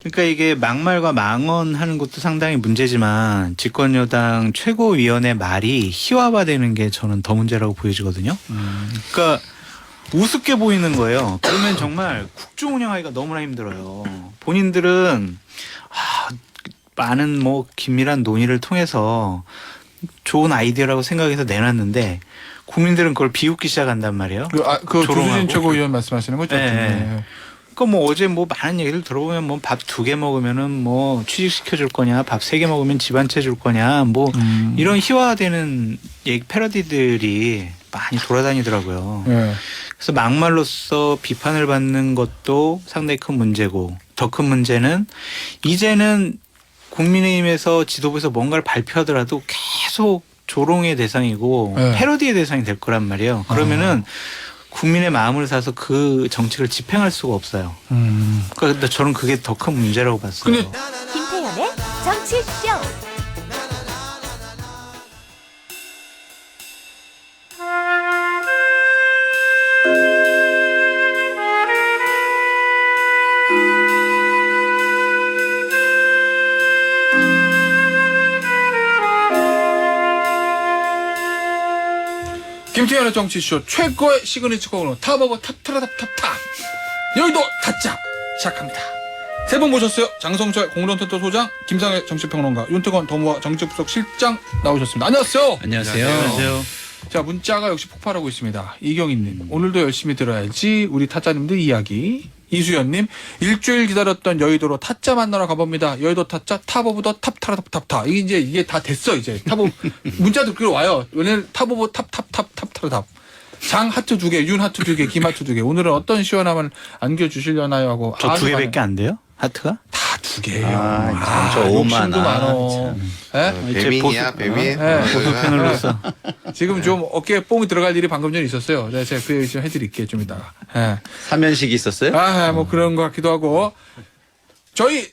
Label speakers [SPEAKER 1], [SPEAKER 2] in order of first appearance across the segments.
[SPEAKER 1] 그러니까 이게 막말과 망언하는 것도 상당히 문제지만 집권여당 최고위원의 말이 희화화되는 게 저는 더 문제라고 보여지거든요. 그러니까 우습게 보이는 거예요. 그러면 정말 국정 운영하기가 너무나 힘들어요. 본인들은 많은 뭐 긴밀한 논의를 통해서 좋은 아이디어라고 생각해서 내놨는데 국민들은 그걸 비웃기 시작한단 말이에요.
[SPEAKER 2] 그
[SPEAKER 1] 조롱하고.
[SPEAKER 2] 조수진 최고위원 말씀하시는 거죠?
[SPEAKER 1] 네. 그러니까 뭐 어제 뭐 많은 얘기를 들어보면 뭐 밥 2개 먹으면은 뭐 취직시켜 줄 거냐, 밥 3개 먹으면 집 한 채 줄 거냐, 뭐 이런 희화화되는 얘기 패러디들이 많이 돌아다니더라고요.
[SPEAKER 2] 네.
[SPEAKER 1] 그래서 막말로써 비판을 받는 것도 상당히 큰 문제고 더 큰 문제는 이제는 국민의힘에서 지도부에서 뭔가를 발표하더라도 계속 조롱의 대상이고
[SPEAKER 2] 네.
[SPEAKER 1] 패러디의 대상이 될 거란 말이에요. 그러면은 국민의 마음을 사서 그 정책을 집행할 수가 없어요. 그러니까 저는 그게 더 큰 문제라고 봤어요.
[SPEAKER 2] 근데
[SPEAKER 3] 김태현의 정치쇼.
[SPEAKER 2] 김태현의 정치쇼 최고의 시그니처 코너 탑 오브 탑 여의도 타짜 시작합니다. 세 분 모셨어요. 장성철 공론센터 소장, 김상혜 정치평론가, 윤태권 더모아 정치부석 실장 나오셨습니다. 안녕하세요.
[SPEAKER 1] 안녕하세요.
[SPEAKER 2] 자, 문자가 역시 폭발하고 있습니다. 이경희님, 오늘도 열심히 들어야지 우리 타짜님들 이야기. 이수연님, 일주일 기다렸던 여의도로 타짜 만나러 가봅니다. 여의도 타짜 탑 오브 더 탑. 이게 다 됐어 이제. 탑 오브 문자도 그로 와요. 왜냐면 탑 오브 탑. 장 하트 2개, 윤 하트 2개, 김 하트 2개. 오늘은 어떤 시원함을 안겨주시려나요 하고.
[SPEAKER 1] 저 2개밖에 안 돼요? 하트가?
[SPEAKER 2] 다 2개예요.
[SPEAKER 4] 저 5만
[SPEAKER 2] 욕심도 많어. 예?
[SPEAKER 4] 배민이야, 배민.
[SPEAKER 1] 보수 패널로서.
[SPEAKER 2] 지금 좀 어깨에 뽕이 들어갈 일이 방금 전에 있었어요. 네, 제가 그 얘기 좀 해드릴게요, 좀 이따가. 예.
[SPEAKER 4] 삼연식이 있었어요?
[SPEAKER 2] 뭐 그런 것 같기도 하고. 저희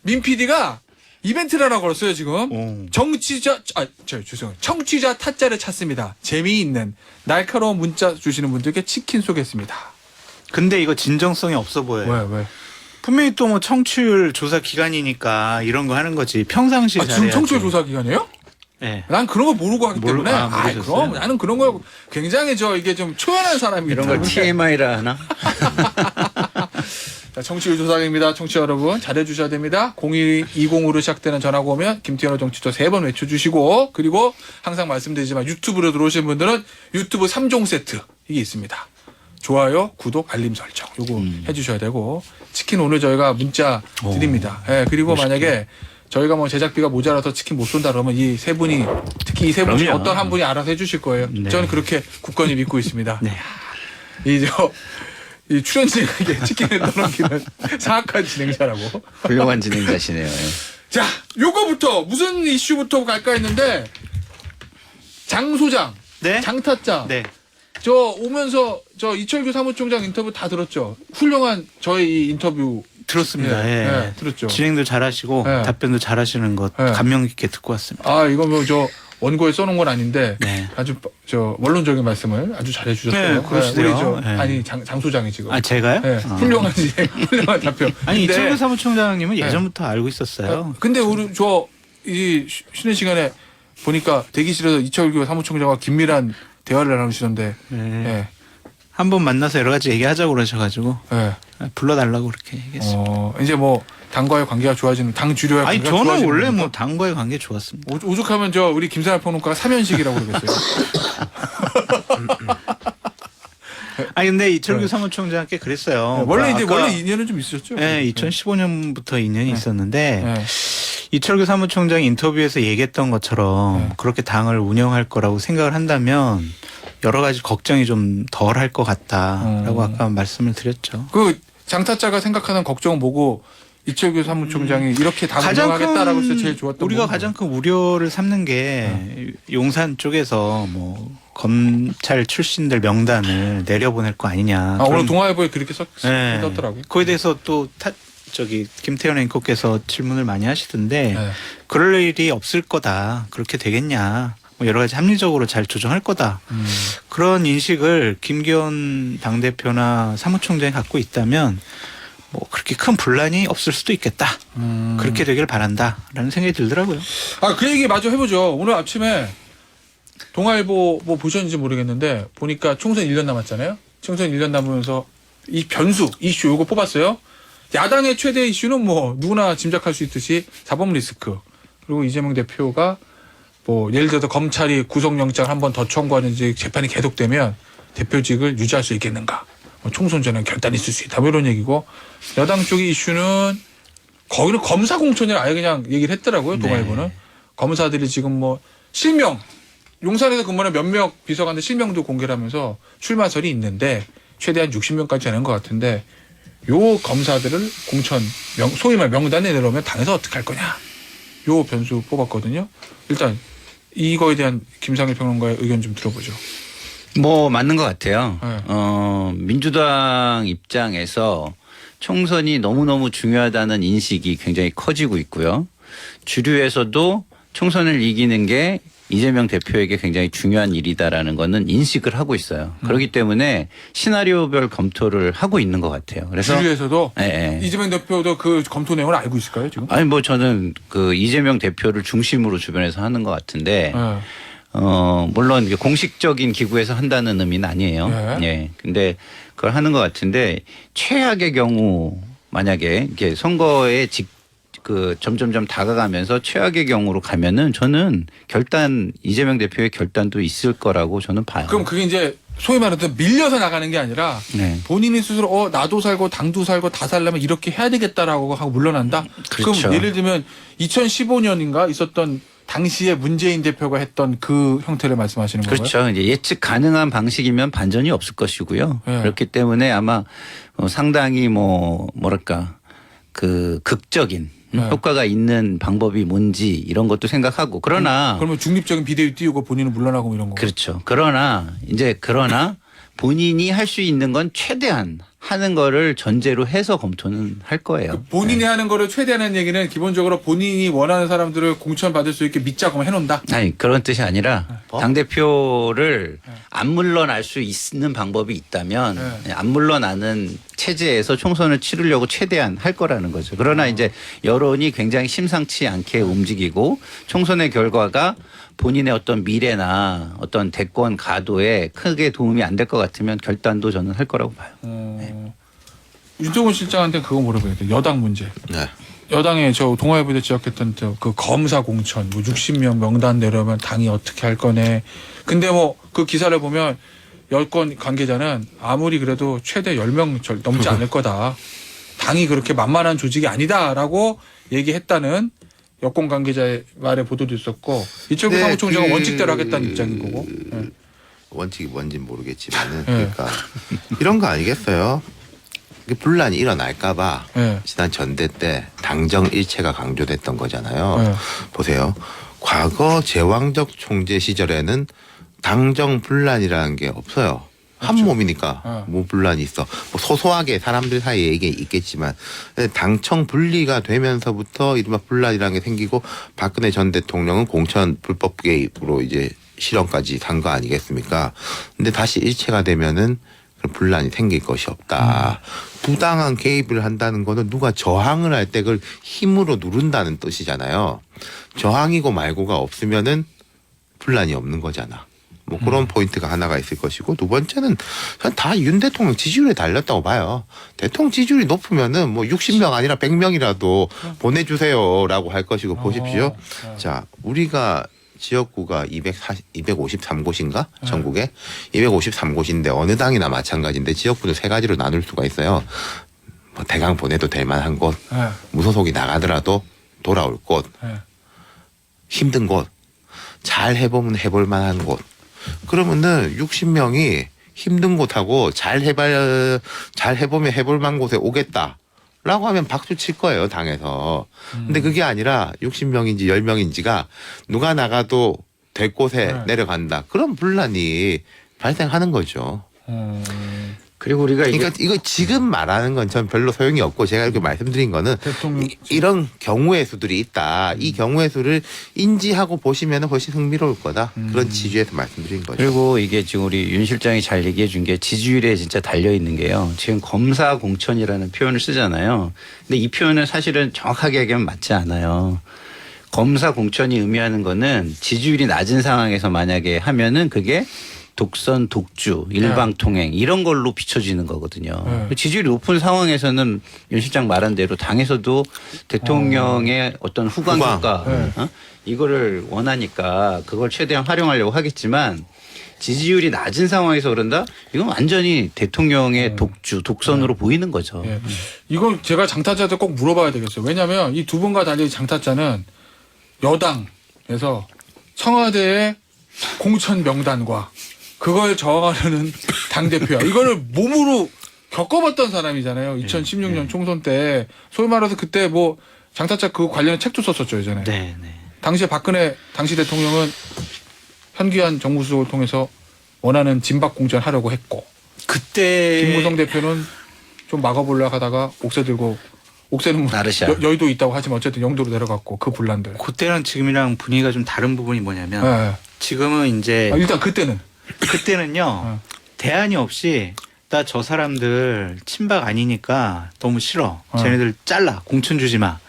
[SPEAKER 2] 민 PD가 이벤트를 하나 걸었어요, 지금. 죄송해요. 청취자 타짜를 찾습니다. 재미있는 날카로운 문자 주시는 분들께 치킨 쏘겠습니다.
[SPEAKER 1] 근데 이거 진정성이 없어 보여요.
[SPEAKER 2] 왜?
[SPEAKER 1] 분명히 또 뭐 청취율 조사 기간이니까 이런 거 하는 거지. 평상시에
[SPEAKER 2] 지금
[SPEAKER 1] 잘해야지.
[SPEAKER 2] 청취율 조사 기간이에요?
[SPEAKER 1] 네.
[SPEAKER 2] 난 그런 거 모르고 하기 때문에.
[SPEAKER 1] 모르셨어요?
[SPEAKER 2] 그럼 나는 그런 거 굉장히 이게 좀 초연한 사람이기
[SPEAKER 4] 이런 걸
[SPEAKER 2] 때문에.
[SPEAKER 4] TMI라 하나?
[SPEAKER 2] 자, 청취율 조사입니다. 청취자 여러분 잘해주셔야 됩니다. 0220으로 시작되는 전화가 오면 김태현의 정치조 3번 외쳐주시고, 그리고 항상 말씀드리지만 유튜브로 들어오신 분들은 유튜브 3종 세트 이게 있습니다. 좋아요, 구독, 알림 설정 요거 해주셔야 되고, 치킨 오늘 저희가 문자 드립니다. 예, 그리고 만약에 저희가 뭐 제작비가 모자라서 치킨 못 쏜다 그러면 이 세 분이, 특히 이 세 분 중에
[SPEAKER 1] 그럼요.
[SPEAKER 2] 어떤 한 분이 알아서 해주실 거예요.
[SPEAKER 1] 네.
[SPEAKER 2] 저는 그렇게 굳건히 믿고 있습니다.
[SPEAKER 1] 네.
[SPEAKER 2] 이 출연진에게 치킨을 떠넘기는 사악한 진행자라고.
[SPEAKER 4] 훌륭한 진행자시네요.
[SPEAKER 2] 자, 요거부터 무슨 이슈부터 갈까 했는데, 장 소장,
[SPEAKER 1] 네?
[SPEAKER 2] 장타짜.
[SPEAKER 1] 네.
[SPEAKER 2] 저 오면서 저 이철규 사무총장 인터뷰 다 들었죠. 훌륭한 저희 이 인터뷰.
[SPEAKER 1] 들었습니다. 예.
[SPEAKER 2] 들었죠.
[SPEAKER 1] 진행도 잘하시고
[SPEAKER 2] 예.
[SPEAKER 1] 답변도 잘하시는 것
[SPEAKER 2] 예.
[SPEAKER 1] 감명 깊게 듣고 왔습니다.
[SPEAKER 2] 이거 뭐 저 원고에 써놓은 건 아닌데
[SPEAKER 1] 네.
[SPEAKER 2] 아주 저 원론적인 말씀을 아주 잘해주셨어요.
[SPEAKER 1] 네, 그러시대요.
[SPEAKER 2] 우리
[SPEAKER 1] 네.
[SPEAKER 2] 아니 장 소장이 지금.
[SPEAKER 1] 제가요?
[SPEAKER 2] 네, 훌륭한 진행, 훌륭한 답변.
[SPEAKER 1] 아니
[SPEAKER 2] 근데-
[SPEAKER 1] 이철규 사무총장님은
[SPEAKER 2] 네.
[SPEAKER 1] 예전부터 알고 있었어요.
[SPEAKER 2] 근데 우리 이 쉬는 시간에 보니까 대기실에서 이철규 사무총장과 긴밀한 대화를 나누시던데.
[SPEAKER 1] 네.
[SPEAKER 2] 예.
[SPEAKER 1] 한번 만나서 여러 가지 얘기하자고 그러셔가지고
[SPEAKER 2] 예.
[SPEAKER 1] 불러달라고 그렇게 얘기했습니다.
[SPEAKER 2] 이제 뭐 당과의 관계가 좋아지는, 당 주류와의
[SPEAKER 1] 아니
[SPEAKER 2] 관계가
[SPEAKER 1] 저는
[SPEAKER 2] 좋아지는
[SPEAKER 1] 원래
[SPEAKER 2] 겁니까?
[SPEAKER 1] 뭐 당과의 관계 좋았습니다.
[SPEAKER 2] 오죽하면 우리 김사라 평론가가 삼연식이라고 그러겠어요.
[SPEAKER 1] 아니 근데 이철규
[SPEAKER 2] 네.
[SPEAKER 1] 사무총장께 그랬어요.
[SPEAKER 2] 원래
[SPEAKER 1] 아까-
[SPEAKER 2] 원래 인연은 좀 있으셨죠?
[SPEAKER 1] 네, 2015년부터 인연이 있었는데
[SPEAKER 2] 네.
[SPEAKER 1] 이철규 사무총장이 인터뷰에서 얘기했던 것처럼
[SPEAKER 2] 네.
[SPEAKER 1] 그렇게 당을 운영할 거라고 생각을 한다면 여러 가지 걱정이 좀 덜 할 것 같다라고 아까 말씀을 드렸죠.
[SPEAKER 2] 그 장타짜가 생각하는 걱정은 뭐고, 이철규 사무총장이 이렇게 당을 운영하겠다라고 해서 제일 좋았던
[SPEAKER 1] 우리가
[SPEAKER 2] 부분은
[SPEAKER 1] 가장 큰 우려를 삼는 게 용산 쪽에서 뭐 검찰 출신들 명단을 내려보낼 거 아니냐.
[SPEAKER 2] 오늘
[SPEAKER 1] 그런-
[SPEAKER 2] 동아일보에 그렇게
[SPEAKER 1] 네.
[SPEAKER 2] 썼더라고요.
[SPEAKER 1] 그거에 대해서 또 김태현 앵커께서 질문을 많이 하시던데
[SPEAKER 2] 네.
[SPEAKER 1] 그럴 일이 없을 거다. 그렇게 되겠냐. 뭐 여러 가지 합리적으로 잘 조정할 거다. 그런 인식을 김기현 당대표나 사무총장이 갖고 있다면 뭐 그렇게 큰 분란이 없을 수도 있겠다. 그렇게 되길 바란다라는 생각이 들더라고요.
[SPEAKER 2] 아, 그 얘기 마저 해보죠. 오늘 아침에 동아일보 뭐 보셨는지 모르겠는데 보니까 총선 1년 남았잖아요. 총선 1년 남으면서 이 변수 이슈 요거 뽑았어요. 야당의 최대 이슈는 뭐 누구나 짐작할 수 있듯이 사법 리스크. 그리고 이재명 대표가 뭐 예를 들어서 검찰이 구속영장 한 번 더 청구하는지 재판이 계속되면 대표직을 유지할 수 있겠는가. 뭐 총선 전에 결단이 있을 수 있다. 뭐 이런 얘기고 여당 쪽의 이슈는 거기는 검사 공천이라 아예 그냥 얘기를 했더라고요. 동아일보는.
[SPEAKER 1] 네.
[SPEAKER 2] 검사들이 지금 뭐 실명 용산에서 근무하는 몇몇 비서관들 실명도 공개를 하면서 출마설이 있는데 최대한 60명까지 되는 것 같은데 요 검사들을 공천 소위 말 명단에 내려오면 당에서 어떻게 할 거냐. 요 변수 뽑았거든요. 일단 이거에 대한 김상일 평론가의 의견 좀 들어보죠.
[SPEAKER 4] 뭐 맞는 것 같아요.
[SPEAKER 2] 네.
[SPEAKER 4] 민주당 입장에서 총선이 너무너무 중요하다는 인식이 굉장히 커지고 있고요. 주류에서도 총선을 이기는 게 이재명 대표에게 굉장히 중요한 일이다라는 거는 인식을 하고 있어요. 그렇기 때문에 시나리오별 검토를 하고 있는 것 같아요. 그래서
[SPEAKER 2] 주류에서도
[SPEAKER 4] 예, 예.
[SPEAKER 2] 이재명 대표도 그 검토 내용을 알고 있을까요 지금?
[SPEAKER 4] 아니 뭐 저는 그 이재명 대표를 중심으로 주변에서 하는 것 같은데
[SPEAKER 2] 네.
[SPEAKER 4] 물론 이게 공식적인 기구에서 한다는 의미는 아니에요.
[SPEAKER 2] 네.
[SPEAKER 4] 예. 근데 그걸 하는 것 같은데 최악의 경우 만약에 이게 선거에 점점점 다가가면서 최악의 경우로 가면은 저는 이재명 대표의 결단도 있을 거라고 저는 봐요.
[SPEAKER 2] 그럼 그게 이제 소위 말하는 밀려서 나가는 게 아니라
[SPEAKER 4] 네.
[SPEAKER 2] 본인이 스스로 나도 살고 당도 살고 다 살려면 이렇게 해야 되겠다라고 하고 물러난다.
[SPEAKER 4] 그렇죠.
[SPEAKER 2] 그럼 예를 들면 2015년인가 있었던 당시에 문재인 대표가 했던 그 형태를 말씀하시는 건가요?
[SPEAKER 4] 그렇죠. 이제 예측 가능한 방식이면 반전이 없을 것이고요.
[SPEAKER 2] 네.
[SPEAKER 4] 그렇기 때문에 아마 상당히 뭐랄까 그 극적인
[SPEAKER 2] 네.
[SPEAKER 4] 효과가 있는 방법이 뭔지 이런 것도 생각하고 그러나
[SPEAKER 2] 그러면 중립적인 비대위 띄우고 본인은 물러나고 뭐 이런 거.
[SPEAKER 4] 그렇죠. 그러나 본인이 할 수 있는 건 최대한 하는 거를 전제로 해서 검토는 할 거예요.
[SPEAKER 2] 본인이 하는 거를 최대한하는 얘기는 기본적으로 본인이 원하는 사람들을 공천 받을 수 있게 밑작업을 해놓는다.
[SPEAKER 4] 아니 그런 뜻이 아니라 당 대표를 안 물러날 수 있는 방법이 있다면
[SPEAKER 2] 네.
[SPEAKER 4] 안 물러나는 체제에서 총선을 치르려고 최대한 할 거라는 거죠. 그러나 이제 여론이 굉장히 심상치 않게 움직이고 총선의 결과가 본인의 어떤 미래나 어떤 대권 가도에 크게 도움이 안 될 것 같으면 결단도 저는 할 거라고 봐요.
[SPEAKER 2] 윤석열 실장한테 그거 물어봐야 돼. 여당 문제.
[SPEAKER 5] 네.
[SPEAKER 2] 여당에 저 동아일보에 지적했던 그 검사 공천 뭐 60명 명단 내려오면 당이 어떻게 할 거네. 근데 뭐 그 기사를 보면 여권 관계자는 아무리 그래도 최대 10명 넘지 않을 거다. 당이 그렇게 만만한 조직이 아니다라고 얘기했다는 여권 관계자의 말에 보도도 있었고 이철구
[SPEAKER 5] 네,
[SPEAKER 2] 사무총장은 원칙대로 하겠다는 입장인 거고. 네.
[SPEAKER 5] 원칙이 뭔지는 모르겠지만은
[SPEAKER 2] 네.
[SPEAKER 5] 그러니까 이런 거 아니겠어요? 이게 분란이 일어날까봐
[SPEAKER 2] 네.
[SPEAKER 5] 지난 전대 때 당정 일체가 강조됐던 거잖아요.
[SPEAKER 2] 네. 보세요.
[SPEAKER 5] 과거 제왕적 총재 시절에는 당정 분란이라는 게 없어요. 한
[SPEAKER 2] 그렇죠.
[SPEAKER 5] 몸이니까 뭐 분란이 있어. 뭐 소소하게 사람들 사이에 이게 있겠지만 당청 분리가 되면서부터 이른바 분란이라는 게 생기고 박근혜 전 대통령은 공천 불법 개입으로 이제 실형까지 산 거 아니겠습니까? 근데 다시 일체가 되면은 그런 분란이 생길 것이 없다. 부당한 개입을 한다는 거는 누가 저항을 할 때 그걸 힘으로 누른다는 뜻이잖아요. 저항이고 말고가 없으면은 분란이 없는 거잖아. 뭐 그런 포인트가 하나가 있을 것이고 두 번째는 다 윤 대통령 지지율에 달렸다고 봐요. 대통령 지지율이 높으면은 뭐 60명 아니라 100명이라도 보내주세요라고 할 것이고 보십시오. 자, 우리가 지역구가 253곳인가? 전국에 253곳인데 어느 당이나 마찬가지인데 지역구도 세 가지로 나눌 수가 있어요. 뭐 대강 보내도 될 만한 곳,
[SPEAKER 2] 네.
[SPEAKER 5] 무소속이 나가더라도 돌아올 곳,
[SPEAKER 2] 네.
[SPEAKER 5] 힘든 곳, 잘 해보면 해볼 만한 곳. 그러면은 60명이 힘든 곳하고 잘 해보면 해볼 만한 곳에 오겠다라고 하면 박수 칠 거예요, 당에서. 근데 그게 아니라 60명인지 10명인지가 누가 나가도 될 곳에
[SPEAKER 2] 네.
[SPEAKER 5] 내려간다. 그런 분란이 발생하는 거죠.
[SPEAKER 4] 그리고 우리가 이게
[SPEAKER 5] 그러니까 이거 지금 말하는 건 전 별로 소용이 없고 제가 이렇게 말씀드린 거는
[SPEAKER 2] 대통령
[SPEAKER 5] 이런 경우의 수들이 있다. 이 경우의 수를 인지하고 보시면 훨씬 흥미로울 거다. 그런 지주에서 말씀드린 거죠.
[SPEAKER 4] 그리고 이게 지금 우리 윤 실장이 잘 얘기해 준 게 지지율에 진짜 달려 있는 게요. 지금 검사 공천이라는 표현을 쓰잖아요. 근데 이 표현은 사실은 정확하게 얘기하면 맞지 않아요. 검사 공천이 의미하는 거는 지지율이 낮은 상황에서 만약에 하면은 그게 독선, 독주, 일방통행 이런 걸로 비춰지는 거거든요. 지지율이 높은 상황에서는 윤 실장 말한 대로 당에서도 대통령의 어떤 후광
[SPEAKER 5] 후광.
[SPEAKER 4] 효과 이거를 원하니까 그걸 최대한 활용하려고 하겠지만 지지율이 낮은 상황에서 그런다? 이건 완전히 대통령의 독주, 독선으로 보이는 거죠.
[SPEAKER 2] 예. 이건 제가 장타자한테 꼭 물어봐야 되겠어요. 왜냐하면 이 두 분과 달리 장타자는 여당에서 청와대의 공천 명단과 그걸 저항하려는 당대표야. 이거를 몸으로 겪어봤던 사람이잖아요. 2016년 총선 때 소위 말해서 그때 뭐 장타자 그 관련 책도 썼었죠 예전에.
[SPEAKER 1] 네, 네.
[SPEAKER 2] 당시에 박근혜 당시 대통령은 현기한 정무수석을 통해서 원하는 진박 공천하려고 했고
[SPEAKER 1] 그때
[SPEAKER 2] 김무성 대표는 좀 막아보려고 하다가 옥새 들고 옥새는 뭐
[SPEAKER 4] 나르샤.
[SPEAKER 2] 여의도 있다고 하지만 어쨌든 영도로 내려갔고 그 분란들.
[SPEAKER 1] 그때랑 지금이랑 분위기가 좀 다른 부분이 뭐냐면
[SPEAKER 2] 예.
[SPEAKER 1] 지금은 이제
[SPEAKER 2] 일단
[SPEAKER 1] 그때는요 대안이 없이 나 저 사람들 친박 아니니까 너무 싫어. 쟤네들 잘라 공천 주지 마.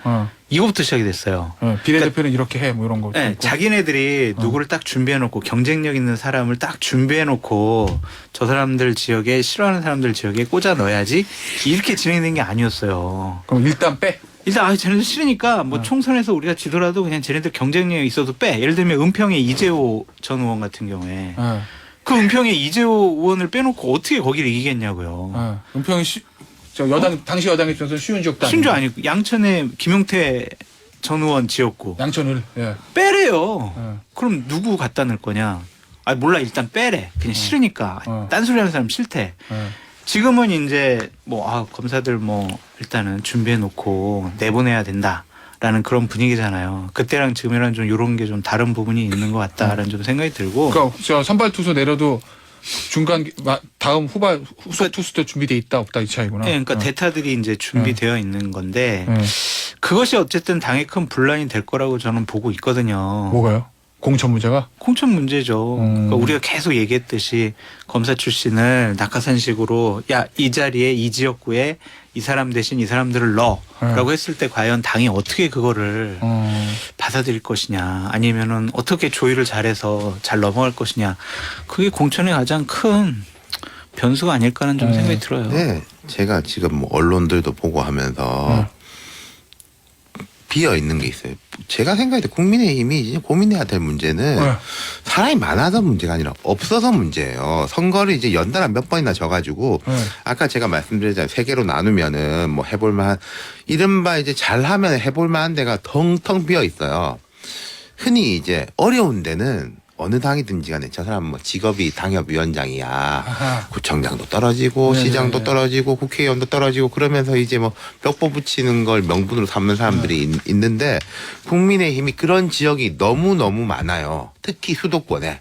[SPEAKER 1] 이거부터 시작이 됐어요.
[SPEAKER 2] 비례대표는 이렇게 해 뭐 이런 거.
[SPEAKER 1] 네, 자기네들이 누구를 딱 준비해놓고 경쟁력 있는 사람을 딱 준비해놓고 저 사람들 지역에 싫어하는 사람들 지역에 꽂아 넣어야지 이렇게 진행된 게 아니었어요.
[SPEAKER 2] 그럼 일단 빼.
[SPEAKER 1] 일단 쟤네들 싫으니까 뭐 총선에서 우리가 지더라도 그냥 쟤네들 경쟁력이 있어도 빼. 예를 들면 은평의 이재호 전 의원 같은 경우에 그 은평의 이재호 의원을 빼놓고 어떻게 거기를 이기겠냐고요.
[SPEAKER 2] 은평이 저 여당 당시 여당 입장에서 쉬운 지역도
[SPEAKER 1] 심지어
[SPEAKER 2] 아니고.
[SPEAKER 1] 아니고 양천의 김용태 전 의원 지역구
[SPEAKER 2] 양천을. 예.
[SPEAKER 1] 빼래요. 그럼 누구 갖다 넣을 거냐? 아 몰라 일단 빼래. 그냥 싫으니까 딴소리 하는 사람 싫대. 지금은 이제 뭐 검사들 뭐 일단은 준비해 놓고 내보내야 된다라는 그런 분위기잖아요. 그때랑 지금이랑 좀 이런 게 좀 다른 부분이 있는 것 같다라는 좀 생각이 들고.
[SPEAKER 2] 그러니까 저 선발 투수 내려도 중간 다음 후속 투수 때 준비돼 있다 없다 이 차이구나.
[SPEAKER 1] 네, 그러니까 대타들이 이제 준비되어 있는 건데 그것이 어쨌든 당에 큰 분란이 될 거라고 저는 보고 있거든요.
[SPEAKER 2] 뭐가요? 공천 문제가?
[SPEAKER 1] 공천 문제죠. 그러니까 우리가 계속 얘기했듯이 검사 출신을 낙하산식으로 야 이 자리에 이 지역구에 이 사람 대신 이 사람들을 넣어라고 했을 때 과연 당이 어떻게 그거를 받아들일 것이냐 아니면은 어떻게 조율을 잘해서 잘 넘어갈 것이냐 그게 공천의 가장 큰 변수가 아닐까라는 좀 생각이 들어요.
[SPEAKER 5] 네, 제가 지금 뭐 언론들도 보고 하면서 비어 있는 게 있어요. 제가 생각할 때 국민의힘이 이제 고민해야 될 문제는 사람이 많아서 문제가 아니라 없어서 문제예요. 선거를 이제 연달아 몇 번이나 져가지고 아까 제가 말씀드렸잖아요. 세 개로 나누면은 뭐 해볼만한 이른바 이제 잘하면 해볼만한 데가 텅텅 비어 있어요. 흔히 이제 어려운 데는 어느 당이든지 간에 저 사람은 뭐 직업이 당협위원장이야. 구청장도 떨어지고 시장도 떨어지고 국회의원도 떨어지고 그러면서 이제 뭐 벽보 붙이는 걸 명분으로 삼는 사람들이 있는데 국민의힘이 그런 지역이 너무너무 많아요. 특히 수도권에.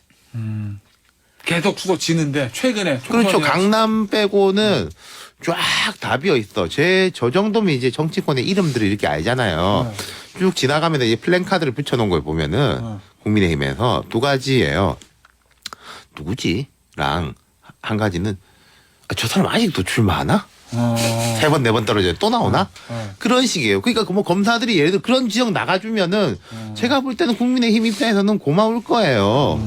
[SPEAKER 2] 계속 수도 지는데 최근에
[SPEAKER 5] 그렇죠. 강남 빼고는 쫙 다 비어 있어. 저 정도면 이제 정치권의 이름들을 이렇게 알잖아요. 쭉 지나가면서 이제 플랜카드를 붙여놓은 걸 보면은 국민의힘에서 두 가지예요. 누구지?랑 한 가지는 저 사람 아직도 출마하나? 세 번, 네 번 떨어져요. 또 나오나? 그런 식이에요. 그러니까 뭐 검사들이 예를 들어 그런 지역 나가주면은 제가 볼 때는 국민의힘 입장에서는 고마울 거예요.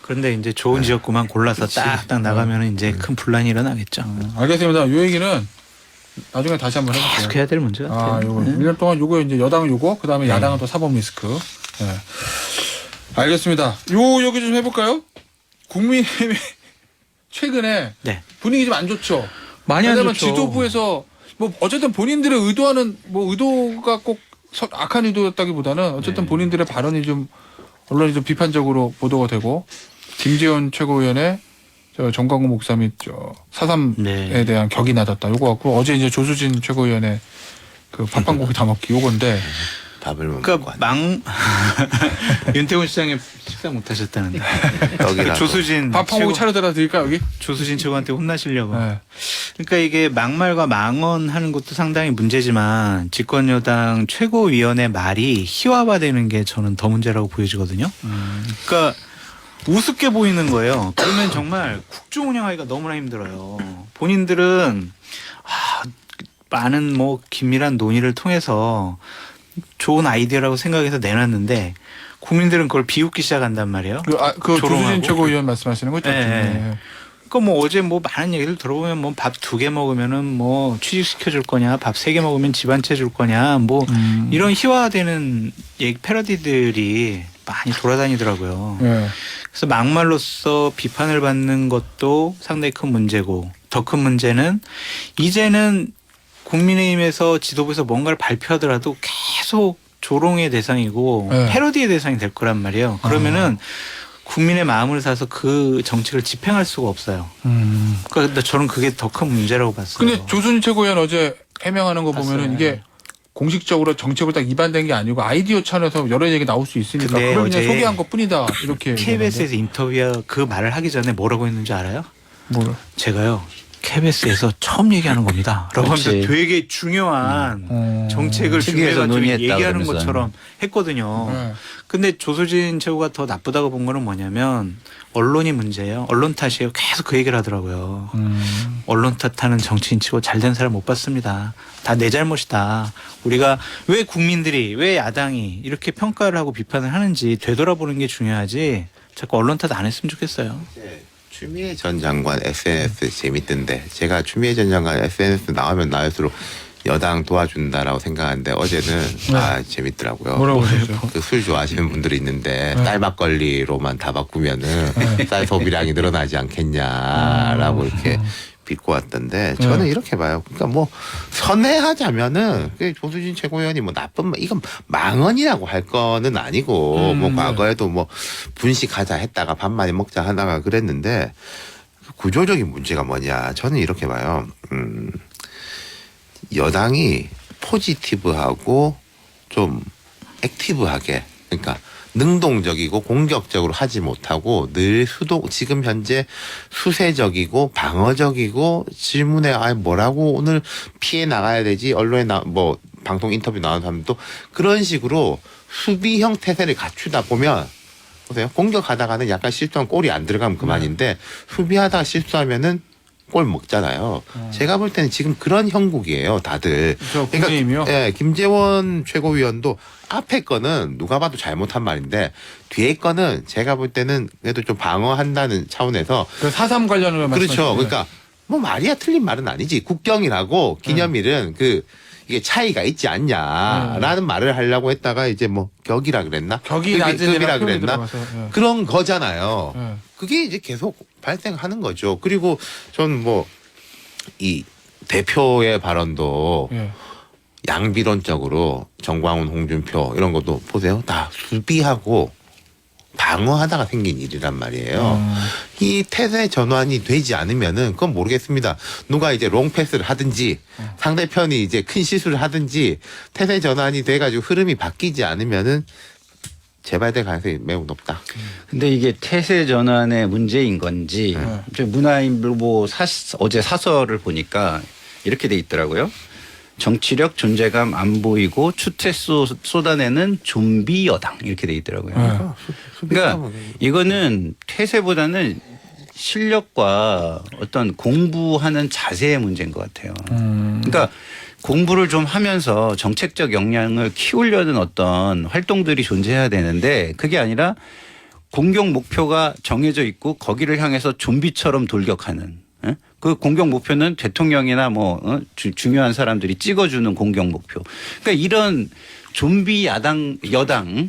[SPEAKER 1] 그런데 이제 좋은 지역구만 골라서 딱딱 나가면 이제 큰 분란이 일어나겠죠.
[SPEAKER 2] 알겠습니다. 요 얘기는 나중에 다시 한번 해볼게요.
[SPEAKER 1] 계속 해야 될 문제 같아요.
[SPEAKER 2] 요거 1년 동안 요거 이제 여당은 요거 그다음에 야당은 또 사법 리스크. 네. 알겠습니다. 요 얘기 좀 해볼까요? 국민의힘이 최근에
[SPEAKER 1] 네.
[SPEAKER 2] 분위기 좀 안 좋죠.
[SPEAKER 1] 많이 안
[SPEAKER 2] 왜냐면
[SPEAKER 1] 좋죠.
[SPEAKER 2] 지도부에서 뭐 어쨌든 본인들의 의도하는 뭐 의도가 꼭 악한 의도였다기보다는 어쨌든 본인들의 발언이 좀 언론이 좀 비판적으로 보도가 되고 김재원 최고위원의 저 정광훈 목사 및 저 4.3에 대한 격이 낮았다. 요거 갖고 어제 이제 조수진 최고위원의 그 밥방고기 다 먹기 요건데
[SPEAKER 5] 밥을 못 먹고
[SPEAKER 1] 그러니까
[SPEAKER 5] 왔네.
[SPEAKER 1] 윤태곤 시장님 식사 못 하셨다는데.
[SPEAKER 5] 떡이라고.
[SPEAKER 1] 조수진
[SPEAKER 2] 밥 한 고기 차려드려 드릴까 여기?
[SPEAKER 1] 조수진 최고한테 혼나시려고.
[SPEAKER 2] 네.
[SPEAKER 1] 그러니까 이게 막말과 망언하는 것도 상당히 문제지만 집권 여당 최고위원의 말이 희화화되는 게 저는 더 문제라고 보여지거든요. 그러니까 우습게 보이는 거예요. 그러면 정말 국정 운영하기가 너무나 힘들어요. 본인들은 많은 뭐 긴밀한 논의를 통해서 좋은 아이디어라고 생각해서 내놨는데 국민들은 그걸 비웃기 시작한단 말이에요.
[SPEAKER 2] 그
[SPEAKER 1] 조롱하고.
[SPEAKER 2] 조수진 최고위원 말씀하시는 거죠?
[SPEAKER 1] 네.
[SPEAKER 2] 네.
[SPEAKER 1] 그러니까 뭐 어제 뭐 많은 얘기를 들어보면 뭐 밥 2개 먹으면은 뭐 취직시켜 줄 거냐, 밥 3개 먹으면 집 한 채 줄 거냐, 뭐 이런 희화화되는 얘기 패러디들이 많이 돌아다니더라고요.
[SPEAKER 2] 네.
[SPEAKER 1] 그래서 막말로써 비판을 받는 것도 상당히 큰 문제고 더 큰 문제는 이제는 국민의힘에서 지도부에서 뭔가를 발표하더라도 계속 조롱의 대상이고
[SPEAKER 2] 네.
[SPEAKER 1] 패러디의 대상이 될 거란 말이에요. 그러면은 국민의 마음을 사서 그 정책을 집행할 수가 없어요. 그러니까 저는 그게 더 큰 문제라고 봤어요.
[SPEAKER 2] 근데 조수진 최고위원 어제 해명하는 거 보면은
[SPEAKER 1] 봤어요.
[SPEAKER 2] 이게 공식적으로 정책으로 딱 위반된 게 아니고 아이디어 차원에서 여러 얘기 나올 수 있으니까
[SPEAKER 1] 근데
[SPEAKER 2] 그걸 그냥
[SPEAKER 1] 어제
[SPEAKER 2] 소개한 것 뿐이다 이렇게.
[SPEAKER 1] KBS에서 인터뷰 그 말을 하기 전에 뭐라고 했는지 알아요?
[SPEAKER 2] 뭐
[SPEAKER 1] 제가요. KBS에서 처음 얘기하는 겁니다. 라고 하면서
[SPEAKER 4] 그렇지.
[SPEAKER 1] 되게 중요한 정책을
[SPEAKER 4] 특위에서
[SPEAKER 1] 준비해가지고
[SPEAKER 4] 논의했다
[SPEAKER 1] 얘기하는
[SPEAKER 4] 그러면서.
[SPEAKER 1] 것처럼 했거든요.
[SPEAKER 2] 네.
[SPEAKER 1] 근데 조수진 최고가 더 나쁘다고 본 거는 뭐냐면 언론이 문제예요. 언론 탓이에요. 계속 그 얘기를 하더라고요. 언론 탓하는 정치인 치고 잘된 사람 못 봤습니다. 다 내 잘못이다. 우리가 왜 국민들이 왜 야당이 이렇게 평가를 하고 비판을 하는지 되돌아보는 게 중요하지 자꾸 언론 탓 안 했으면 좋겠어요.
[SPEAKER 5] 추미애 전 장관 SNS 재밌던데 제가 추미애 전 장관 SNS 나오면 나올수록 여당 도와준다라고 생각하는데 어제는 재밌더라고요.
[SPEAKER 2] 뭐라고 하셨죠?
[SPEAKER 5] 그 술 좋아하시는 분들이 있는데 쌀 막걸리로만 다 바꾸면은 쌀 소비량이 늘어나지 않겠냐라고 이렇게 빚고 왔던데 저는 이렇게 봐요. 그러니까 뭐 선회하자면은 그 조수진 최고위원이 뭐 나쁜 이건 망언이라고 할 거는 아니고 뭐 과거에도 뭐 분식하자 했다가 밥 많이 먹자 하다가 그랬는데 구조적인 문제가 뭐냐 저는 이렇게 봐요. 여당이 포지티브하고 좀 액티브하게 그러니까 능동적이고 공격적으로 하지 못하고 늘 지금 현재 수세적이고 방어적이고 질문에 뭐라고 오늘 피해 나가야 되지 언론에 뭐 방송 인터뷰 나온 사람도 그런 식으로 수비형 태세를 갖추다 보면 보세요 공격하다가는 약간 실수하면 골이 안 들어가면 그만인데 수비하다가 실수하면은 골 먹잖아요. 제가 볼 때는 지금 그런 형국이에요, 다들.
[SPEAKER 2] 저 국민의힘이요?
[SPEAKER 5] 예, 김재원 최고위원도 앞에 거는 누가 봐도 잘못한 말인데 뒤에 거는 제가 볼 때는 그래도 좀 방어한다는 차원에서
[SPEAKER 2] 그 4.3 관련으로
[SPEAKER 5] 그렇죠.
[SPEAKER 2] 말씀하셨죠?
[SPEAKER 5] 그러니까 뭐 말이야 틀린 말은 아니지. 국경이라고 기념일은 이게 차이가 있지 않냐라는 말을 하려고 했다가 이제 뭐 격이라 그랬나?
[SPEAKER 2] 격이 낮은
[SPEAKER 5] 급이라 그랬나?
[SPEAKER 2] 들어가서, 예.
[SPEAKER 5] 그런 거잖아요.
[SPEAKER 2] 예.
[SPEAKER 5] 그게 이제 계속 발생하는 거죠. 그리고 저는 뭐 이 대표의 발언도
[SPEAKER 2] 예.
[SPEAKER 5] 양비론적으로 정광훈, 홍준표 이런 것도 보세요. 다 수비하고 방어하다가 생긴 일이란 말이에요. 이 태세 전환이 되지 않으면은 그건 모르겠습니다. 누가 이제 롱패스를 하든지 상대편이 이제 큰 실수를 하든지 태세 전환이 돼가지고 흐름이 바뀌지 않으면은 재발될 가능성이 매우 높다.
[SPEAKER 4] 근데 이게 태세 전환의 문제인 건지 문화일보 어제 사설을 보니까 이렇게 돼 있더라고요. 정치력 존재감 안 보이고 추태 쏟아내는 좀비 여당 이렇게 돼 있더라고요. 그러니까 이거는 태세보다는 실력과 어떤 공부하는 자세의 문제인 것 같아요. 그러니까 공부를 좀 하면서 정책적 역량을 키우려는 어떤 활동들이 존재해야 되는데 그게 아니라 공격 목표가 정해져 있고 거기를 향해서 좀비처럼 돌격하는 그 공격 목표는 대통령이나 뭐 중요한 사람들이 찍어주는 공격 목표. 그러니까 이런 좀비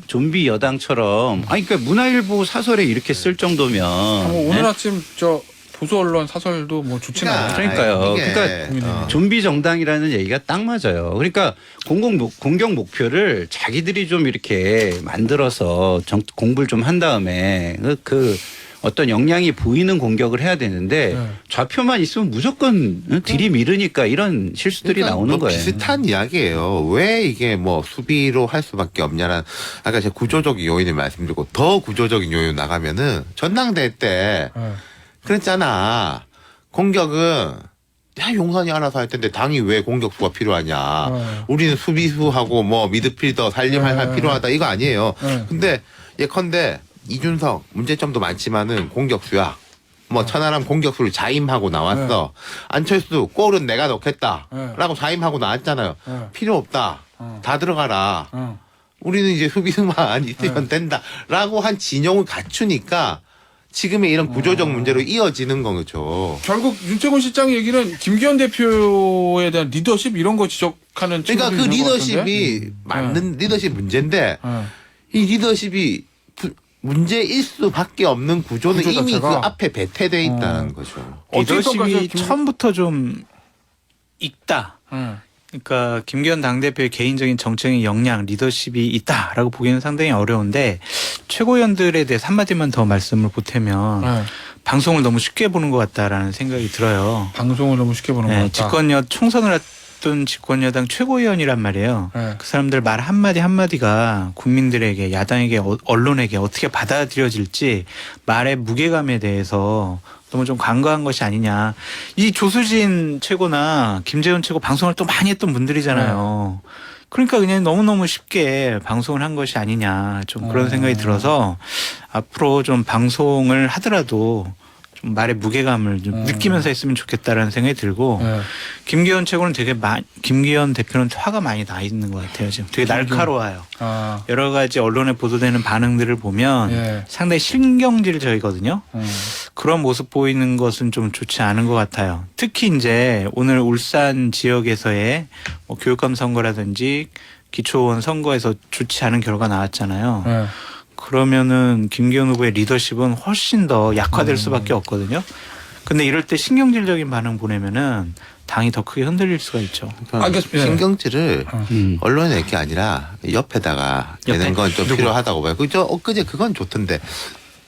[SPEAKER 4] 좀비 여당처럼 그러니까 문화일보 사설에 이렇게 쓸 정도면
[SPEAKER 2] 오늘 아침 저 보수 언론 사설도 뭐 좋지는 않아요.
[SPEAKER 4] 그러니까요.
[SPEAKER 5] 이게,
[SPEAKER 4] 그러니까 좀비 정당이라는 얘기가 딱 맞아요. 그러니까 공격 목표를 자기들이 좀 이렇게 만들어서 공부를 좀 한 다음에 그 어떤 역량이 보이는 공격을 해야 되는데
[SPEAKER 2] 네.
[SPEAKER 4] 좌표만 있으면 무조건 들이밀으니까 이런 실수들이
[SPEAKER 5] 그러니까
[SPEAKER 4] 나오는
[SPEAKER 5] 뭐
[SPEAKER 4] 거예요.
[SPEAKER 5] 비슷한 이야기예요. 왜 이게 뭐 수비로 할 수밖에 없냐는 아까 제가 구조적인 요인을 말씀드리고 더 구조적인 요인 나가면은 전당대회 때
[SPEAKER 2] 네.
[SPEAKER 5] 그랬잖아. 공격은 야 용산이 알아서 할 텐데 당이 왜 공격수가 필요하냐.
[SPEAKER 2] 네.
[SPEAKER 5] 우리는 수비수하고 뭐 미드필더 살림할
[SPEAKER 2] 네.
[SPEAKER 5] 필요하다 이거 아니에요.
[SPEAKER 2] 네.
[SPEAKER 5] 근데 예컨대 이준석 문제점도 많지만은 공격수야. 뭐 천하람 공격수를 자임하고 나왔어. 안철수 골은 내가 넣겠다라고 자임하고 나왔잖아요.
[SPEAKER 2] 네.
[SPEAKER 5] 필요 없다. 다 들어가라.
[SPEAKER 2] 어.
[SPEAKER 5] 우리는 이제 수비수만 있으면 된다라고 한 진영을 갖추니까 지금의 이런 구조적 문제로 이어지는 거죠.
[SPEAKER 2] 결국 윤태곤 실장 얘기는 김기현 대표에 대한 리더십 이런 거 지적하는
[SPEAKER 5] 그러니까 그
[SPEAKER 2] 친구들이 있는 것
[SPEAKER 5] 리더십이 맞는 리더십 문제인데
[SPEAKER 2] 같은데?
[SPEAKER 5] 이 리더십이 문제일 수밖에 없는 구조는
[SPEAKER 2] 구조
[SPEAKER 5] 이미 그
[SPEAKER 2] 자체가?
[SPEAKER 5] 앞에 배태돼 있다는 거죠.
[SPEAKER 2] 어떻게
[SPEAKER 1] 리더십이
[SPEAKER 2] 평가하세요,
[SPEAKER 1] 처음부터 좀 있다. 그러니까 김기현 당대표의 개인적인 정책의 역량, 리더십이 있다라고 보기는 상당히 어려운데 최고위원들에 대해서 한마디만 더 말씀을 보태면
[SPEAKER 2] 네.
[SPEAKER 1] 방송을 너무 쉽게 보는 것 같다라는 생각이 들어요.
[SPEAKER 2] 방송을 너무 쉽게 보는 것 같다.
[SPEAKER 1] 집권여 총선을 앞둔 집권여당 최고위원이란 말이에요.
[SPEAKER 2] 네.
[SPEAKER 1] 그 사람들 말 한마디 한마디가 국민들에게 야당에게 언론에게 어떻게 받아들여질지 말의 무게감에 대해서 너무 좀 간과한 것이 아니냐. 이 조수진 최고나 김재원 최고 방송을 또 많이 했던 분들이잖아요. 그러니까 그냥 너무너무 쉽게 방송을 한 것이 아니냐. 좀 그런 생각이 들어서 앞으로 좀 방송을 하더라도 좀 말의 무게감을 좀 느끼면서 했으면 좋겠다라는 생각이 들고
[SPEAKER 2] 네.
[SPEAKER 1] 김기현 최고는 김기현 대표는 화가 많이 나 있는 것 같아요. 지금 되게 날카로워요.
[SPEAKER 2] 아.
[SPEAKER 1] 여러 가지 언론에 보도되는 반응들을 보면
[SPEAKER 2] 예.
[SPEAKER 1] 상당히 신경질적이거든요. 그런 모습 보이는 것은 좀 좋지 않은 것 같아요. 특히 이제 오늘 울산 지역에서의 뭐 교육감 선거라든지 기초원 선거에서 좋지 않은 결과 나왔잖아요.
[SPEAKER 2] 네.
[SPEAKER 1] 그러면은 김기현 후보의 리더십은 훨씬 더 약화될 수밖에 없거든요. 근데 이럴 때 신경질적인 반응 보내면은 당이 더 크게 흔들릴 수가 있죠.
[SPEAKER 2] 알겠습니다.
[SPEAKER 5] 신경질을
[SPEAKER 4] 음.
[SPEAKER 5] 언론에 낼 게 아니라 옆에다가 내는 건 좀
[SPEAKER 1] 누구?
[SPEAKER 5] 필요하다고 봐요. 그저 엊그제 그건 좋던데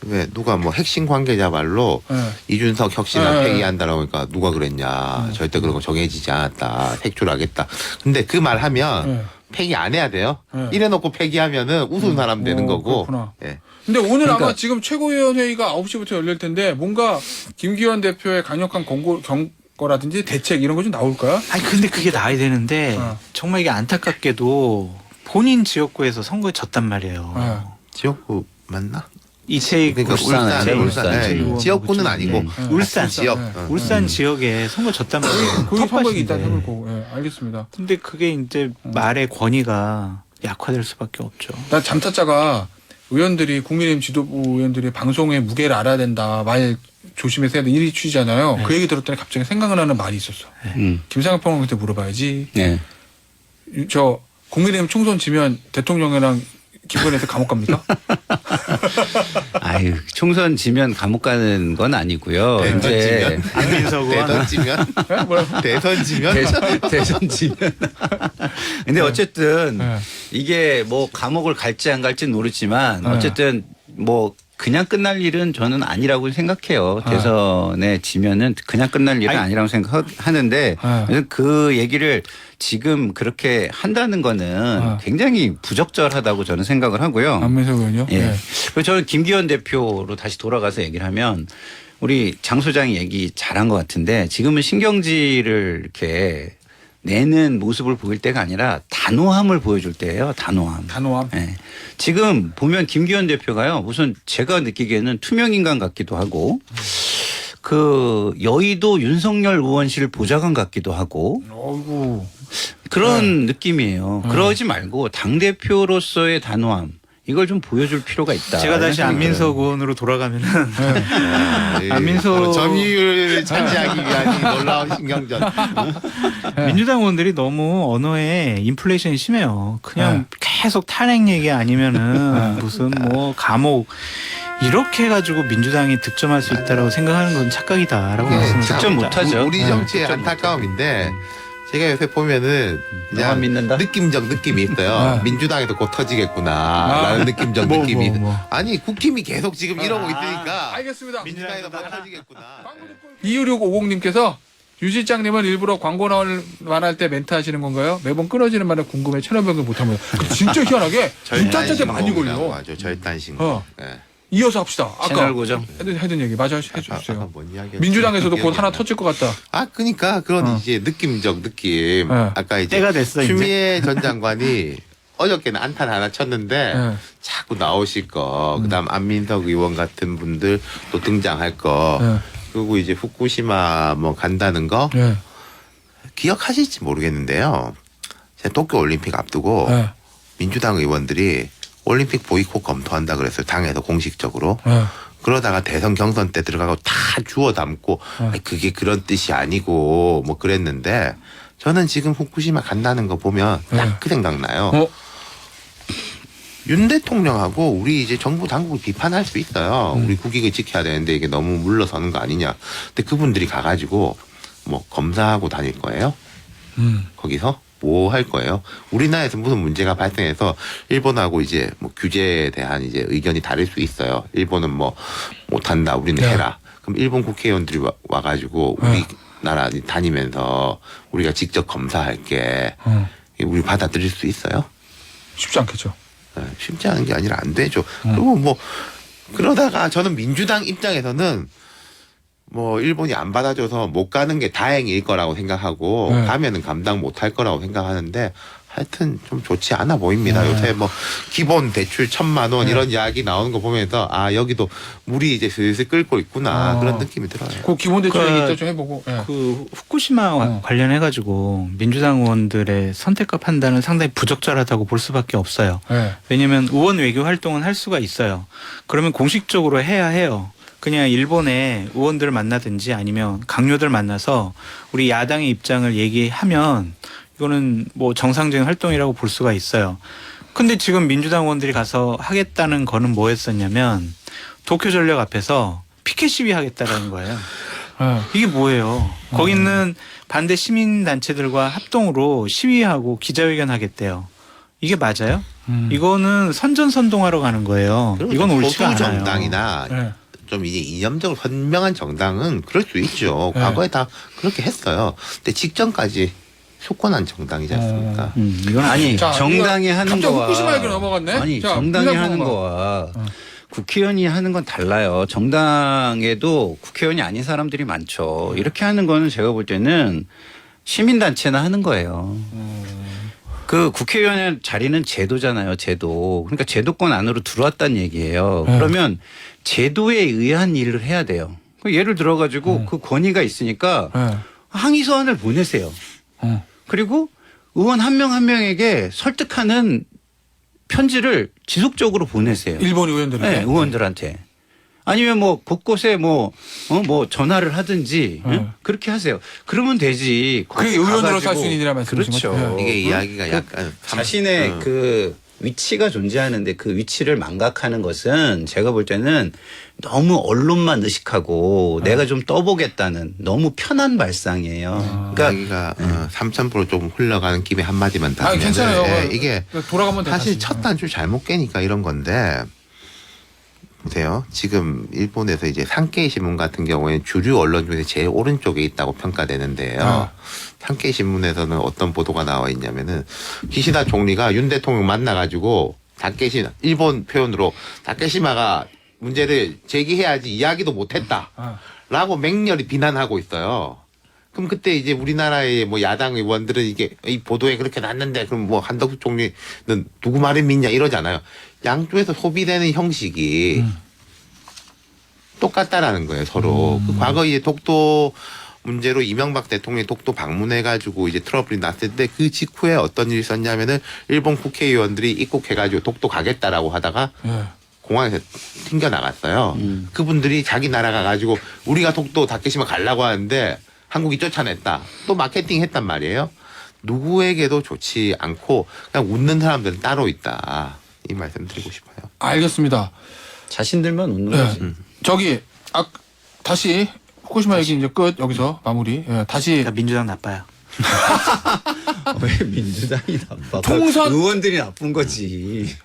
[SPEAKER 5] 왜 누가 뭐 핵심 관계자 말로
[SPEAKER 2] 네.
[SPEAKER 5] 이준석 혁신안
[SPEAKER 2] 네.
[SPEAKER 5] 폐기한다라고 하니까 누가 그랬냐. 절대 그런 거 정해지지 않았다. 색출하겠다. 근데 그 말 하면
[SPEAKER 2] 네.
[SPEAKER 5] 폐기 안 해야 돼요.
[SPEAKER 2] 네.
[SPEAKER 5] 이래놓고 폐기하면은 우스운 사람 되는 거고.
[SPEAKER 2] 그렇구나.
[SPEAKER 5] 예.
[SPEAKER 2] 근데 오늘
[SPEAKER 4] 그러니까-
[SPEAKER 2] 아마 지금 최고위원 회의가 9시부터 열릴 텐데 뭔가 김기현 대표의 강력한 경고라든지 대책 이런 거 좀 나올까요?
[SPEAKER 1] 아니 근데 그게 나야 되는데 정말 이게 안타깝게도 본인 지역구에서 선거에 졌단 말이에요.
[SPEAKER 5] 지역구 맞나?
[SPEAKER 1] 이채익
[SPEAKER 5] 그러니까
[SPEAKER 4] 울산,
[SPEAKER 5] 울산. 네.
[SPEAKER 1] 울산.
[SPEAKER 5] 지역구는 아니고
[SPEAKER 4] 네.
[SPEAKER 1] 울산
[SPEAKER 5] 지역.
[SPEAKER 2] 네.
[SPEAKER 1] 울산 지역에 선거 졌단 말이에요.
[SPEAKER 2] 거기 선거가 있다
[SPEAKER 1] 텃밭인데.
[SPEAKER 2] 해볼고. 예, 알겠습니다.
[SPEAKER 1] 근데 그게 이제 말의 권위가 약화될 수밖에 없죠.
[SPEAKER 2] 난 잠타자가 의원들이 국민의힘 지도부 의원들이 방송의 무게를 알아야 된다. 말 조심해서 해야 돼. 이 취지잖아요. 그 얘기 들었더니 갑자기 생각나는 말이 있었어. 김상현 평론가한테 물어봐야지.
[SPEAKER 4] 네.
[SPEAKER 2] 저 국민의힘 총선 지면 대통령이랑 김건희한테 감옥 갑니까?
[SPEAKER 4] 아유, 총선 지면 감옥 가는 건 아니고요.
[SPEAKER 5] 대선
[SPEAKER 4] 이제
[SPEAKER 5] 지면?
[SPEAKER 1] 안민석 의원
[SPEAKER 5] 대선 지면?
[SPEAKER 2] 네? 뭐라고?
[SPEAKER 5] 대선 지면?
[SPEAKER 4] 대선 지면. 근데 어쨌든
[SPEAKER 2] 네.
[SPEAKER 4] 이게 뭐 감옥을 갈지 안 갈지는 모르지만
[SPEAKER 2] 네.
[SPEAKER 4] 어쨌든 뭐 그냥 끝날 일은 저는 아니라고 생각해요. 대선에 지면은 그냥 끝날 일은 아니라고 생각하는데 그래서 그 얘기를 지금 그렇게 한다는 거는 굉장히 부적절하다고 저는 생각을 하고요.
[SPEAKER 2] 안민석 의원이요?
[SPEAKER 4] 예.
[SPEAKER 2] 네.
[SPEAKER 4] 그리고 저는 김기현 대표로 다시 돌아가서 얘기를 하면 우리 장 소장이 얘기 잘한 것 같은데 지금은 신경질을 이렇게 내는 모습을 보일 때가 아니라 단호함을 보여줄 때예요. 단호함.
[SPEAKER 2] 단호함.
[SPEAKER 4] 예. 지금 보면 김기현 대표가요. 우선 제가 느끼기에는 투명인간 같기도 하고 그 여의도 윤석열 의원실 보좌관 같기도 하고
[SPEAKER 2] 어이구.
[SPEAKER 4] 그런 느낌이에요. 그러지 말고 당대표로서의 단호함 이걸 좀 보여줄 필요가 있다.
[SPEAKER 1] 제가 다시
[SPEAKER 4] 이런 생각이
[SPEAKER 1] 안민석
[SPEAKER 4] 들어요.
[SPEAKER 1] 의원으로 돌아가면은
[SPEAKER 5] 예.
[SPEAKER 1] 안민석-
[SPEAKER 5] 점유율을 차지하기 위한 이 놀라운 신경전.
[SPEAKER 1] 민주당 의원들이 너무 언어에 인플레이션이 심해요. 그냥 계속 탄핵 얘기 아니면은 무슨 뭐 감옥 이렇게 해가지고 민주당이 득점할 수 있다라고 생각하는 건 착각이다라고 말씀을
[SPEAKER 4] 득점
[SPEAKER 1] 드립니다.
[SPEAKER 4] 못하죠.
[SPEAKER 5] 우리 정치의 안타까움인데 제가 요새 보면은
[SPEAKER 4] 너만
[SPEAKER 5] 그냥
[SPEAKER 4] 믿는다?
[SPEAKER 5] 느낌적 느낌이 있어요.
[SPEAKER 2] 아.
[SPEAKER 5] 민주당에도 곧 터지겠구나라는 느낌적
[SPEAKER 2] 뭐,
[SPEAKER 5] 느낌이.
[SPEAKER 2] 뭐.
[SPEAKER 5] 아니 국힘이 계속 지금 이러고 있으니까
[SPEAKER 2] 알겠습니다.
[SPEAKER 5] 민주당에도 곧 터지겠구나.
[SPEAKER 2] 2650님께서 유 실장님은 일부러 광고 나올 때 멘트 하시는 건가요? 매번 끊어지는 말에 궁금해 천연병을 못합니다. 진짜 희한하게 문자한테 많이 걸려.
[SPEAKER 5] 맞아, 절단신고.
[SPEAKER 2] 어.
[SPEAKER 5] 예.
[SPEAKER 2] 이어서 합시다. 아까
[SPEAKER 4] 채널 고정.
[SPEAKER 2] 하던 얘기 맞아
[SPEAKER 5] 아까
[SPEAKER 2] 해주세요.
[SPEAKER 5] 뭔 이야기였지?
[SPEAKER 2] 민주당에서도 곧
[SPEAKER 5] 기억이
[SPEAKER 2] 하나
[SPEAKER 5] 안 나.
[SPEAKER 2] 터질 것 같다.
[SPEAKER 5] 아, 그러니까 그런
[SPEAKER 2] 어.
[SPEAKER 5] 이제 느낌적 느낌.
[SPEAKER 2] 어.
[SPEAKER 5] 아까 이제
[SPEAKER 1] 때가 됐어, 이제.
[SPEAKER 5] 추미애 전 장관이 어저께는 안탄 하나 쳤는데
[SPEAKER 2] 네.
[SPEAKER 5] 자꾸 나오실 거. 그다음 안민석 의원 같은 분들 또 등장할 거.
[SPEAKER 2] 네.
[SPEAKER 5] 그리고 이제 후쿠시마 뭐 간다는 거
[SPEAKER 2] 네.
[SPEAKER 5] 기억하실지 모르겠는데요. 제가 도쿄 올림픽 앞두고
[SPEAKER 2] 네.
[SPEAKER 5] 민주당 의원들이 올림픽 보이콧 검토한다 그랬어요. 당에서 공식적으로.
[SPEAKER 2] 네.
[SPEAKER 5] 그러다가 대선 경선 때 들어가고 다 주워 담고 아니, 그게 그런 뜻이 아니고 뭐 그랬는데 저는 지금 후쿠시마 간다는 거 보면
[SPEAKER 2] 네.
[SPEAKER 5] 딱 그 생각나요.
[SPEAKER 2] 어?
[SPEAKER 5] 윤 대통령하고 우리 이제 정부 당국을 비판할 수 있어요. 우리 국익을 지켜야 되는데 이게 너무 물러서는 거 아니냐. 근데 그분들이 가가지고 뭐 검사하고 다닐 거예요. 거기서 뭐 할 거예요? 우리나라에서 무슨 문제가 발생해서 일본하고 이제 뭐 규제에 대한 이제 의견이 다를 수 있어요. 일본은 뭐 못한다, 우리는
[SPEAKER 2] 네.
[SPEAKER 5] 해라. 그럼 일본 국회의원들이 와가지고 우리나라 다니면서 우리가 직접 검사할게. 우리 받아들일 수 있어요?
[SPEAKER 2] 쉽지 않겠죠.
[SPEAKER 5] 네, 쉽지 않은 게 아니라 안 되죠. 그리고 뭐 그러다가 저는 민주당 입장에서는 뭐 일본이 안 받아줘서 못 가는 게 다행일 거라고 생각하고
[SPEAKER 2] 네.
[SPEAKER 5] 가면은 감당 못 할 거라고 생각하는데 하여튼 좀 좋지 않아 보입니다. 요새 뭐 기본 대출 1,000만 원 이런 이야기 나오는 거 보면서 아 여기도 물이 이제 슬슬 끓고 있구나 그런 느낌이 들어요.
[SPEAKER 2] 그 기본 대출
[SPEAKER 1] 그-
[SPEAKER 2] 얘기 이따 좀 해보고. 예.
[SPEAKER 1] 그 후쿠시마 관련해 가지고 민주당 의원들의 선택과 판단은 상당히 부적절하다고 볼 수밖에 없어요.
[SPEAKER 2] 예.
[SPEAKER 1] 왜냐하면 의원 외교 활동은 할 수가 있어요. 그러면 공식적으로 해야 해요. 그냥 일본의 의원들을 만나든지 아니면 강요들 만나서 우리 야당의 입장을 얘기하면 이거는 뭐 정상적인 활동이라고 볼 수가 있어요. 근데 지금 민주당 의원들이 가서 하겠다는 거는 뭐였었냐면 도쿄전력 앞에서 피켓 시위 하겠다라는 거예요.
[SPEAKER 2] 예.
[SPEAKER 1] 이게 뭐예요? 거기 있는 반대 시민단체들과 합동으로 시위하고 기자회견 하겠대요. 이게 맞아요? 이거는 선전선동하러 가는 거예요. 이건 옳지가
[SPEAKER 5] 소수
[SPEAKER 1] 않아요.
[SPEAKER 5] 정당이나
[SPEAKER 2] 예.
[SPEAKER 5] 좀 이제 이념적으로 선명한 정당은 그럴 수 있죠.
[SPEAKER 2] 네.
[SPEAKER 5] 과거에 다 그렇게 했어요. 근데 직전까지 속권한 정당이지 않습니까?
[SPEAKER 1] 이건
[SPEAKER 4] 아니
[SPEAKER 2] 자,
[SPEAKER 4] 정당이
[SPEAKER 2] 이거
[SPEAKER 4] 하는
[SPEAKER 2] 갑자기
[SPEAKER 4] 거와
[SPEAKER 2] 후쿠시마 얘기로 넘어갔네?
[SPEAKER 4] 아니
[SPEAKER 2] 자,
[SPEAKER 4] 정당이
[SPEAKER 2] 인상
[SPEAKER 4] 하는
[SPEAKER 2] 뽑아봐.
[SPEAKER 4] 거와 국회의원이 하는 건 달라요. 정당에도 국회의원이 아닌 사람들이 많죠. 이렇게 하는 거는 제가 볼 때는 시민단체나 하는 거예요. 그 국회의원의 자리는 제도잖아요. 제도. 그러니까 제도권 안으로 들어왔다는 얘기예요. 그러면 제도에 의한 일을 해야 돼요. 예를 들어가지고 그 권위가 있으니까
[SPEAKER 2] 예.
[SPEAKER 4] 항의 서한을 보내세요. 그리고 의원 한 명 한 명에게 설득하는 편지를 지속적으로 보내세요.
[SPEAKER 2] 일본 의원들한테.
[SPEAKER 4] 네, 의원들한테. 아니면 뭐 곳곳에 뭐 전화를 하든지 응? 그렇게 하세요. 그러면 되지.
[SPEAKER 2] 그게 의원으로 살 수 있는 일이라 말씀이신
[SPEAKER 4] 그렇죠.
[SPEAKER 2] 거죠? 예.
[SPEAKER 5] 이게 이야기가 약간
[SPEAKER 4] 자신의 그 위치가 존재하는데 그 위치를 망각하는 것은 제가 볼 때는 너무 언론만 의식하고 내가 좀 떠보겠다는 너무 편한 발상이에요. 그러니까
[SPEAKER 5] 이야기가 3,000% 조금 흘러가는 김에 한마디만 더
[SPEAKER 2] 아,
[SPEAKER 5] 하면은,
[SPEAKER 2] 괜찮아요.
[SPEAKER 5] 예, 이게
[SPEAKER 2] 돌아가면 돼.
[SPEAKER 5] 사실
[SPEAKER 2] 다시.
[SPEAKER 5] 첫 단추 잘못 깨니까 이런 건데 보세요. 지금 일본에서 이제 산케이 신문 같은 경우에는 주류 언론 중에서 제일 오른쪽에 있다고 평가되는데요. 산케이 신문에서는 어떤 보도가 나와 있냐면은 기시다 총리가 윤 대통령 만나가지고 다케시마 일본 표현으로 다케시마가 문제를 제기해야지 이야기도 못했다라고 맹렬히 비난하고 있어요. 그럼 그때 이제 우리나라의 뭐 야당 의원들은 이게 이 보도에 그렇게 났는데 그럼 뭐 한덕수 총리는 누구 말을 믿냐 이러잖아요. 양쪽에서 소비되는 형식이 똑같다라는 거예요, 서로. 그 과거 이제 독도 문제로 이명박 대통령이 독도 방문해가지고 이제 트러블이 났을 때 그 직후에 어떤 일이 있었냐면은 일본 국회의원들이 입국해가지고 독도 가겠다라고 하다가
[SPEAKER 2] 예.
[SPEAKER 5] 공항에서 튕겨 나갔어요. 그분들이 자기 나라 가가지고 우리가 독도 다케시마 가려고 하는데 한국이 쫓아냈다. 또 마케팅 했단 말이에요. 누구에게도 좋지 않고 그냥 웃는 사람들은 따로 있다. 이 말씀 드리고 싶어요.
[SPEAKER 2] 알겠습니다.
[SPEAKER 4] 자신들만 웃는
[SPEAKER 2] 예.
[SPEAKER 4] 거지.
[SPEAKER 2] 저기 다시 후쿠시마 얘기 이제 끝 여기서 마무리. 예. 다시
[SPEAKER 1] 그러니까 민주당 나빠요.
[SPEAKER 4] 왜 민주당이 나빠?
[SPEAKER 2] 총선-
[SPEAKER 4] 의원들이 나쁜 거지.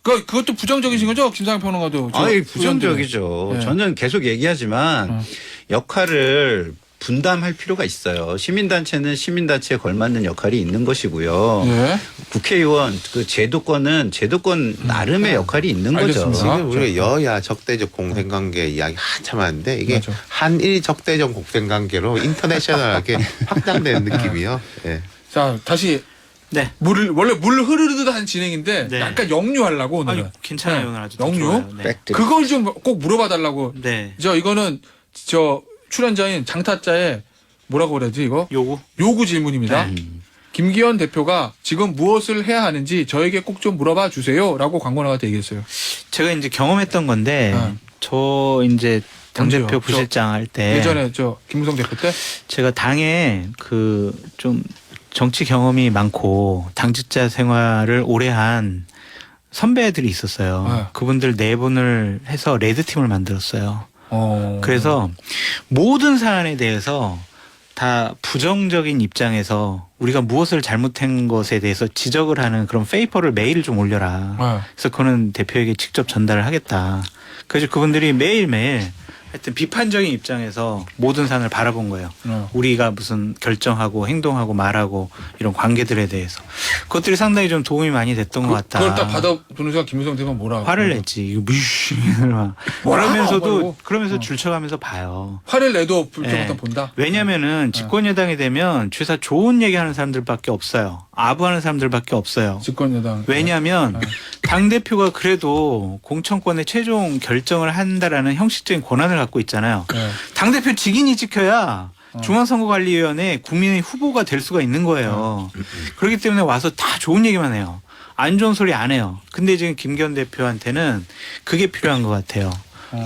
[SPEAKER 2] 그것도 부정적이신 거죠? 김상현 평론가도.
[SPEAKER 4] 아니 부정적이죠.
[SPEAKER 2] 네.
[SPEAKER 4] 저는 계속 얘기하지만 역할을 분담할 필요가 있어요. 시민단체는 시민단체에 걸맞는 역할이 있는 것이고요.
[SPEAKER 2] 네.
[SPEAKER 4] 국회의원 그 제도권은 제도권 나름의 역할이 있는 거죠.
[SPEAKER 2] 알겠습니다.
[SPEAKER 5] 지금 우리가 여야 적대적 공생관계 이야기 한참 하는데 이게
[SPEAKER 2] 맞아.
[SPEAKER 5] 한일 적대적 공생관계로 인터내셔널하게 확장되는 느낌이요. 예.
[SPEAKER 2] 자, 다시
[SPEAKER 1] 네.
[SPEAKER 2] 원래 물 흐르듯 한 진행인데
[SPEAKER 1] 네.
[SPEAKER 2] 약간 영유하려고 오늘은.
[SPEAKER 1] 아니, 괜찮아요. 오늘 아주
[SPEAKER 2] 영유?
[SPEAKER 1] 좋아요. 네.
[SPEAKER 4] 팩트.
[SPEAKER 2] 그걸 좀 꼭 물어봐 달라고.
[SPEAKER 1] 네.
[SPEAKER 2] 이거는 출연자인 장타자의 뭐라고 그래야지 이거? 요구 질문입니다.
[SPEAKER 1] 네.
[SPEAKER 2] 김기현 대표가 지금 무엇을 해야 하는지 저에게 꼭 좀 물어봐 주세요라고 광고 나갈 때 얘기했어요.
[SPEAKER 1] 제가 이제 경험했던 건데
[SPEAKER 2] 네.
[SPEAKER 1] 저 이제
[SPEAKER 2] 언제요?
[SPEAKER 1] 당대표 부실장 할 때
[SPEAKER 2] 예전에 김무성 대표 때
[SPEAKER 1] 제가 당에 그 좀 정치 경험이 많고 당직자 생활을 오래 한 선배들이 있었어요.
[SPEAKER 2] 네.
[SPEAKER 1] 그분들 네 분을 해서 레드팀을 만들었어요.
[SPEAKER 2] 어.
[SPEAKER 1] 그래서 모든 사안에 대해서 다 부정적인 입장에서 우리가 무엇을 잘못한 것에 대해서 지적을 하는 그런 페이퍼를 매일 좀 올려라.
[SPEAKER 2] 네.
[SPEAKER 1] 그래서 그거는 대표에게 직접 전달을 하겠다. 그래서 그분들이 매일매일 하여튼 비판적인 입장에서 모든 사안을 바라본 거예요.
[SPEAKER 2] 네.
[SPEAKER 1] 우리가 무슨 결정하고 행동하고 말하고 이런 관계들에 대해서 그것들이 상당히 좀 도움이 많이 됐던 것 같다.
[SPEAKER 2] 그걸 딱 받아보는 순간 김무성 대표가 뭐라
[SPEAKER 1] 화를 냈지. 이거 막
[SPEAKER 2] 뭐라고?
[SPEAKER 1] 그러면서도 그러면서 줄쳐가면서 봐요.
[SPEAKER 2] 화를 내도 불좀
[SPEAKER 1] 네.
[SPEAKER 2] 일단 본다.
[SPEAKER 1] 왜냐면은 집권 여당이 되면 주사 좋은 얘기하는 사람들밖에 없어요. 아부하는 사람들밖에 없어요.
[SPEAKER 2] 집권 여당.
[SPEAKER 1] 왜냐하면 당 대표가 그래도 공천권의 최종 결정을 한다라는 형식적인 권한을 갖고 있잖아요.
[SPEAKER 2] 네.
[SPEAKER 1] 당 대표 직인이 지켜야 중앙선거관리위원회 국민의 후보가 될 수가 있는 거예요. 그렇기 때문에 와서 다 좋은 얘기만 해요. 안 좋은 소리 안 해요. 근데 지금 김기현 대표한테는 그게 필요한 것 같아요.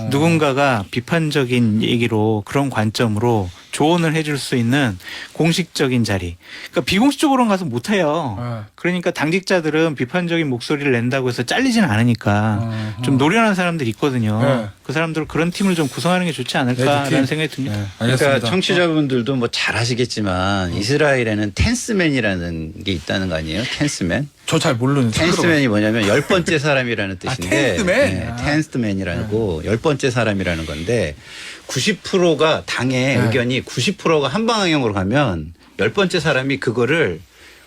[SPEAKER 1] 누군가가 비판적인 얘기로 그런 관점으로 조언을 해줄 수 있는 공식적인 자리. 그러니까 비공식적으로는 가서 못해요.
[SPEAKER 2] 네.
[SPEAKER 1] 그러니까 당직자들은 비판적인 목소리를 낸다고 해서 잘리지는 않으니까 좀 노련한 사람들이 있거든요.
[SPEAKER 2] 네.
[SPEAKER 1] 그 사람들 그런 팀을 좀 구성하는 게 좋지 않을까라는
[SPEAKER 2] 레드팀?
[SPEAKER 1] 생각이 듭니다.
[SPEAKER 2] 네. 알겠습니다.
[SPEAKER 4] 그러니까 청취자분들도 뭐 잘 아시겠지만 이스라엘에는 텐스맨이라는 게 있다는 거 아니에요? 텐스맨?
[SPEAKER 2] 저 잘 모르는.
[SPEAKER 4] 텐스맨이 뭐냐면 10번째 사람이라는 뜻인데
[SPEAKER 2] 텐스맨?
[SPEAKER 4] 텐스맨이라고 10번째 사람이라는 건데 90%가 당의
[SPEAKER 2] 네.
[SPEAKER 4] 의견이 90%가 한 방향으로 가면 10번째 사람이 그거를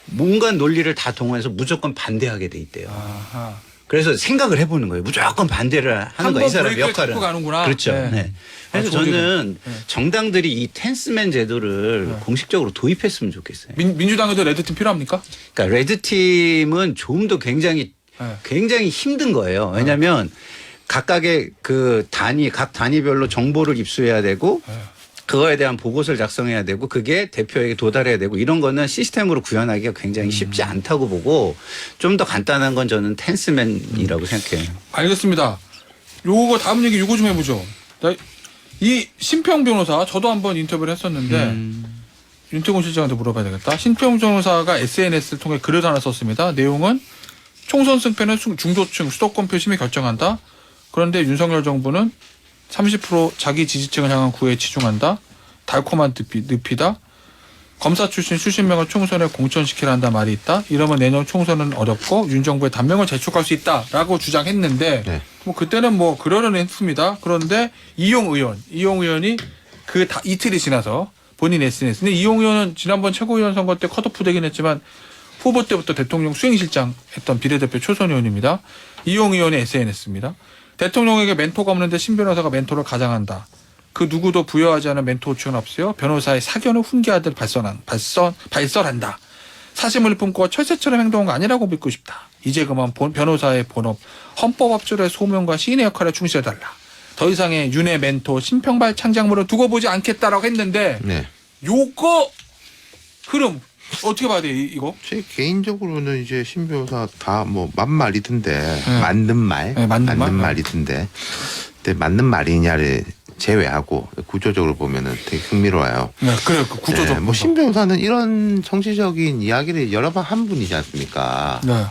[SPEAKER 4] 뭔가 논리를 다 동원해서 무조건 반대하게 돼 있대요.
[SPEAKER 2] 아하.
[SPEAKER 4] 그래서 생각을 해보는 거예요. 무조건 반대를 하는
[SPEAKER 2] 한
[SPEAKER 4] 거예요. 이
[SPEAKER 2] 번
[SPEAKER 4] 사람의
[SPEAKER 2] 브레이크를
[SPEAKER 4] 역할은.
[SPEAKER 2] 잡고 가는구나.
[SPEAKER 4] 그렇죠.
[SPEAKER 2] 네.
[SPEAKER 4] 네. 그래서
[SPEAKER 2] 좋은
[SPEAKER 4] 저는
[SPEAKER 2] 네.
[SPEAKER 4] 정당들이 이 텐스맨 제도를 공식적으로 도입했으면 좋겠어요.
[SPEAKER 2] 민주당에도 레드팀 필요합니까?
[SPEAKER 4] 그러니까 레드팀은 좀 더 굉장히
[SPEAKER 2] 네.
[SPEAKER 4] 힘든 거예요. 왜냐하면 각각의 각 단위별로 정보를 입수해야 되고
[SPEAKER 2] 네.
[SPEAKER 4] 그거에 대한 보고서를 작성해야 되고 그게 대표에게 도달해야 되고 이런 거는 시스템으로 구현하기가 굉장히 쉽지 않다고 보고 좀 더 간단한 건 저는 텐스맨이라고 생각해요.
[SPEAKER 2] 알겠습니다. 요거 다음 얘기 요거 좀 해보죠. 이 신평 변호사 저도 한번 인터뷰를 했었는데 윤태곤 실장한테 물어봐야 되겠다. 신평 변호사가 SNS를 통해 글을 하나 썼습니다. 내용은 총선 승패는 중도층 수도권 표심이 결정한다. 그런데 윤석열 정부는 30% 자기 지지층을 향한 구애에 치중한다. 달콤한 늪이다. 검사 출신 수십 명을 총선에 공천시키려 한다 말이 있다. 이러면 내년 총선은 어렵고 윤 정부의 단명을 재촉할 수 있다라고 주장했는데
[SPEAKER 5] 네.
[SPEAKER 2] 뭐 그때는 뭐 그러려니 했습니다. 그런데 이용 의원이 이틀이 지나서 본인 SNS. 근데 이용 의원은 지난번 최고위원 선거 때 컷오프 되긴 했지만 후보 때부터 대통령 수행실장 했던 비례대표 초선 의원입니다. 이용 의원의 SNS입니다. 대통령에게 멘토가 없는데 신 변호사가 멘토를 가장한다. 그 누구도 부여하지 않은 멘토 호칭은 없어요. 변호사의 사견을 훈계하듯 발설한다. 사심을 품고 철새처럼 행동한 거 아니라고 믿고 싶다. 이제 그만 변호사의 본업, 헌법합조의 소명과 시인의 역할에 충실해달라. 더 이상의 윤의 멘토, 신평발 창작물을 두고 보지 않겠다라고 했는데
[SPEAKER 5] 네.
[SPEAKER 2] 요거 흐름 어떻게 봐야 돼 이거?
[SPEAKER 5] 제 개인적으로는 이제 신 변호사 다 뭐 만말이던데
[SPEAKER 2] 네.
[SPEAKER 5] 맞는 말,
[SPEAKER 2] 네, 맞는 말?
[SPEAKER 5] 말이던데, 근데 맞는 말이냐를 제외하고 구조적으로 보면은 되게 흥미로워요.
[SPEAKER 2] 네, 그래 그 구조적.
[SPEAKER 5] 뭐신 변호사는 이런 정치적인 이야기를 여러 번 한 분이지 않습니까?
[SPEAKER 2] 네.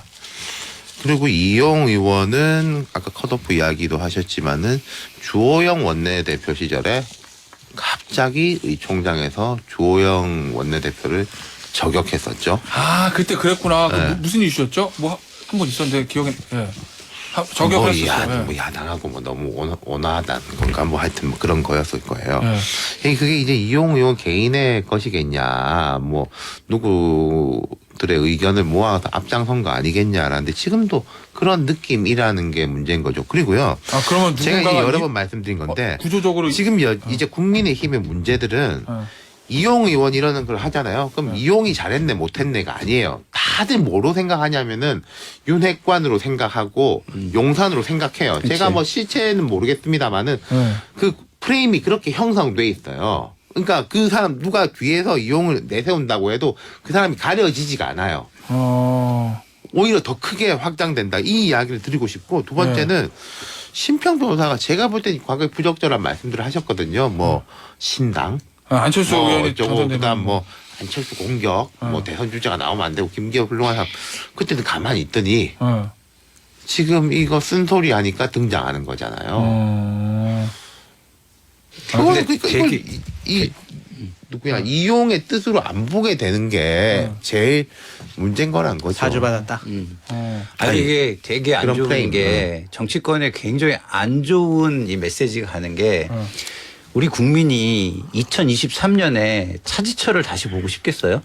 [SPEAKER 5] 그리고 이용 의원은 아까 컷오프 이야기도 하셨지만은 주호영 원내대표 시절에 갑자기 이 총장에서 주호영 원내대표를 저격했었죠.
[SPEAKER 2] 아 그때 그랬구나. 그
[SPEAKER 5] 네.
[SPEAKER 2] 무슨 이슈였죠? 뭐 한 번 있었는데 기억에 예.
[SPEAKER 5] 뭐,
[SPEAKER 2] 저격했었어요.
[SPEAKER 5] 뭐 야당하고 뭐 너무 온화하다는 건가 뭐 하여튼 뭐 그런 거였을 거예요.
[SPEAKER 2] 예.
[SPEAKER 5] 그게 이제 이용 의원 개인의 것이겠냐, 뭐 누구들의 의견을 모아서 앞장선 거 아니겠냐라는데 지금도 그런 느낌이라는 게 문제인 거죠. 그리고요.
[SPEAKER 2] 아 그러면
[SPEAKER 5] 제가 이제
[SPEAKER 2] 누군가가
[SPEAKER 5] 여러 번 말씀드린 건데
[SPEAKER 2] 구조적으로
[SPEAKER 5] 지금 이제 국민의힘의 문제들은 이용 의원 이러는 걸 하잖아요. 그럼 이용이 잘했네 못했네가 아니에요. 다들 뭐로 생각하냐면은 윤핵관으로 생각하고 용산으로 생각해요. 제가 뭐 실체는 모르겠습니다만은 그 프레임이 그렇게 형성돼 있어요. 그러니까 그 사람 누가 뒤에서 이용을 내세운다고 해도 그 사람이 가려지지가 않아요. 오히려 더 크게 확장된다. 이 이야기를 드리고 싶고 두 번째는 심평 변호사가 제가 볼 때 과거에 부적절한 말씀들을 하셨거든요. 뭐 신당
[SPEAKER 2] 안철수 의원이
[SPEAKER 5] 어쩌고
[SPEAKER 2] 당선되는
[SPEAKER 5] 그다음 뭐 안철수 공격 뭐 대선 주자가 나오면 안 되고 김기현 훌륭한 사람 그때는 가만히 있더니 지금 이거 쓴소리 하니까 등장하는 거잖아요.
[SPEAKER 4] 근데
[SPEAKER 5] 그러니까
[SPEAKER 4] 제
[SPEAKER 5] 이걸 이 누구야 이용의 뜻으로 안 보게 되는 게 제일 문제인 거란 거죠.
[SPEAKER 1] 사주받았다.
[SPEAKER 4] 아니 이게 되게 안
[SPEAKER 5] 그런
[SPEAKER 4] 좋은
[SPEAKER 5] 프레임.
[SPEAKER 4] 게 정치권에 굉장히 안 좋은 이 메시지가 가는 게 우리 국민이 2023년에 차지철을 다시 보고 싶겠어요?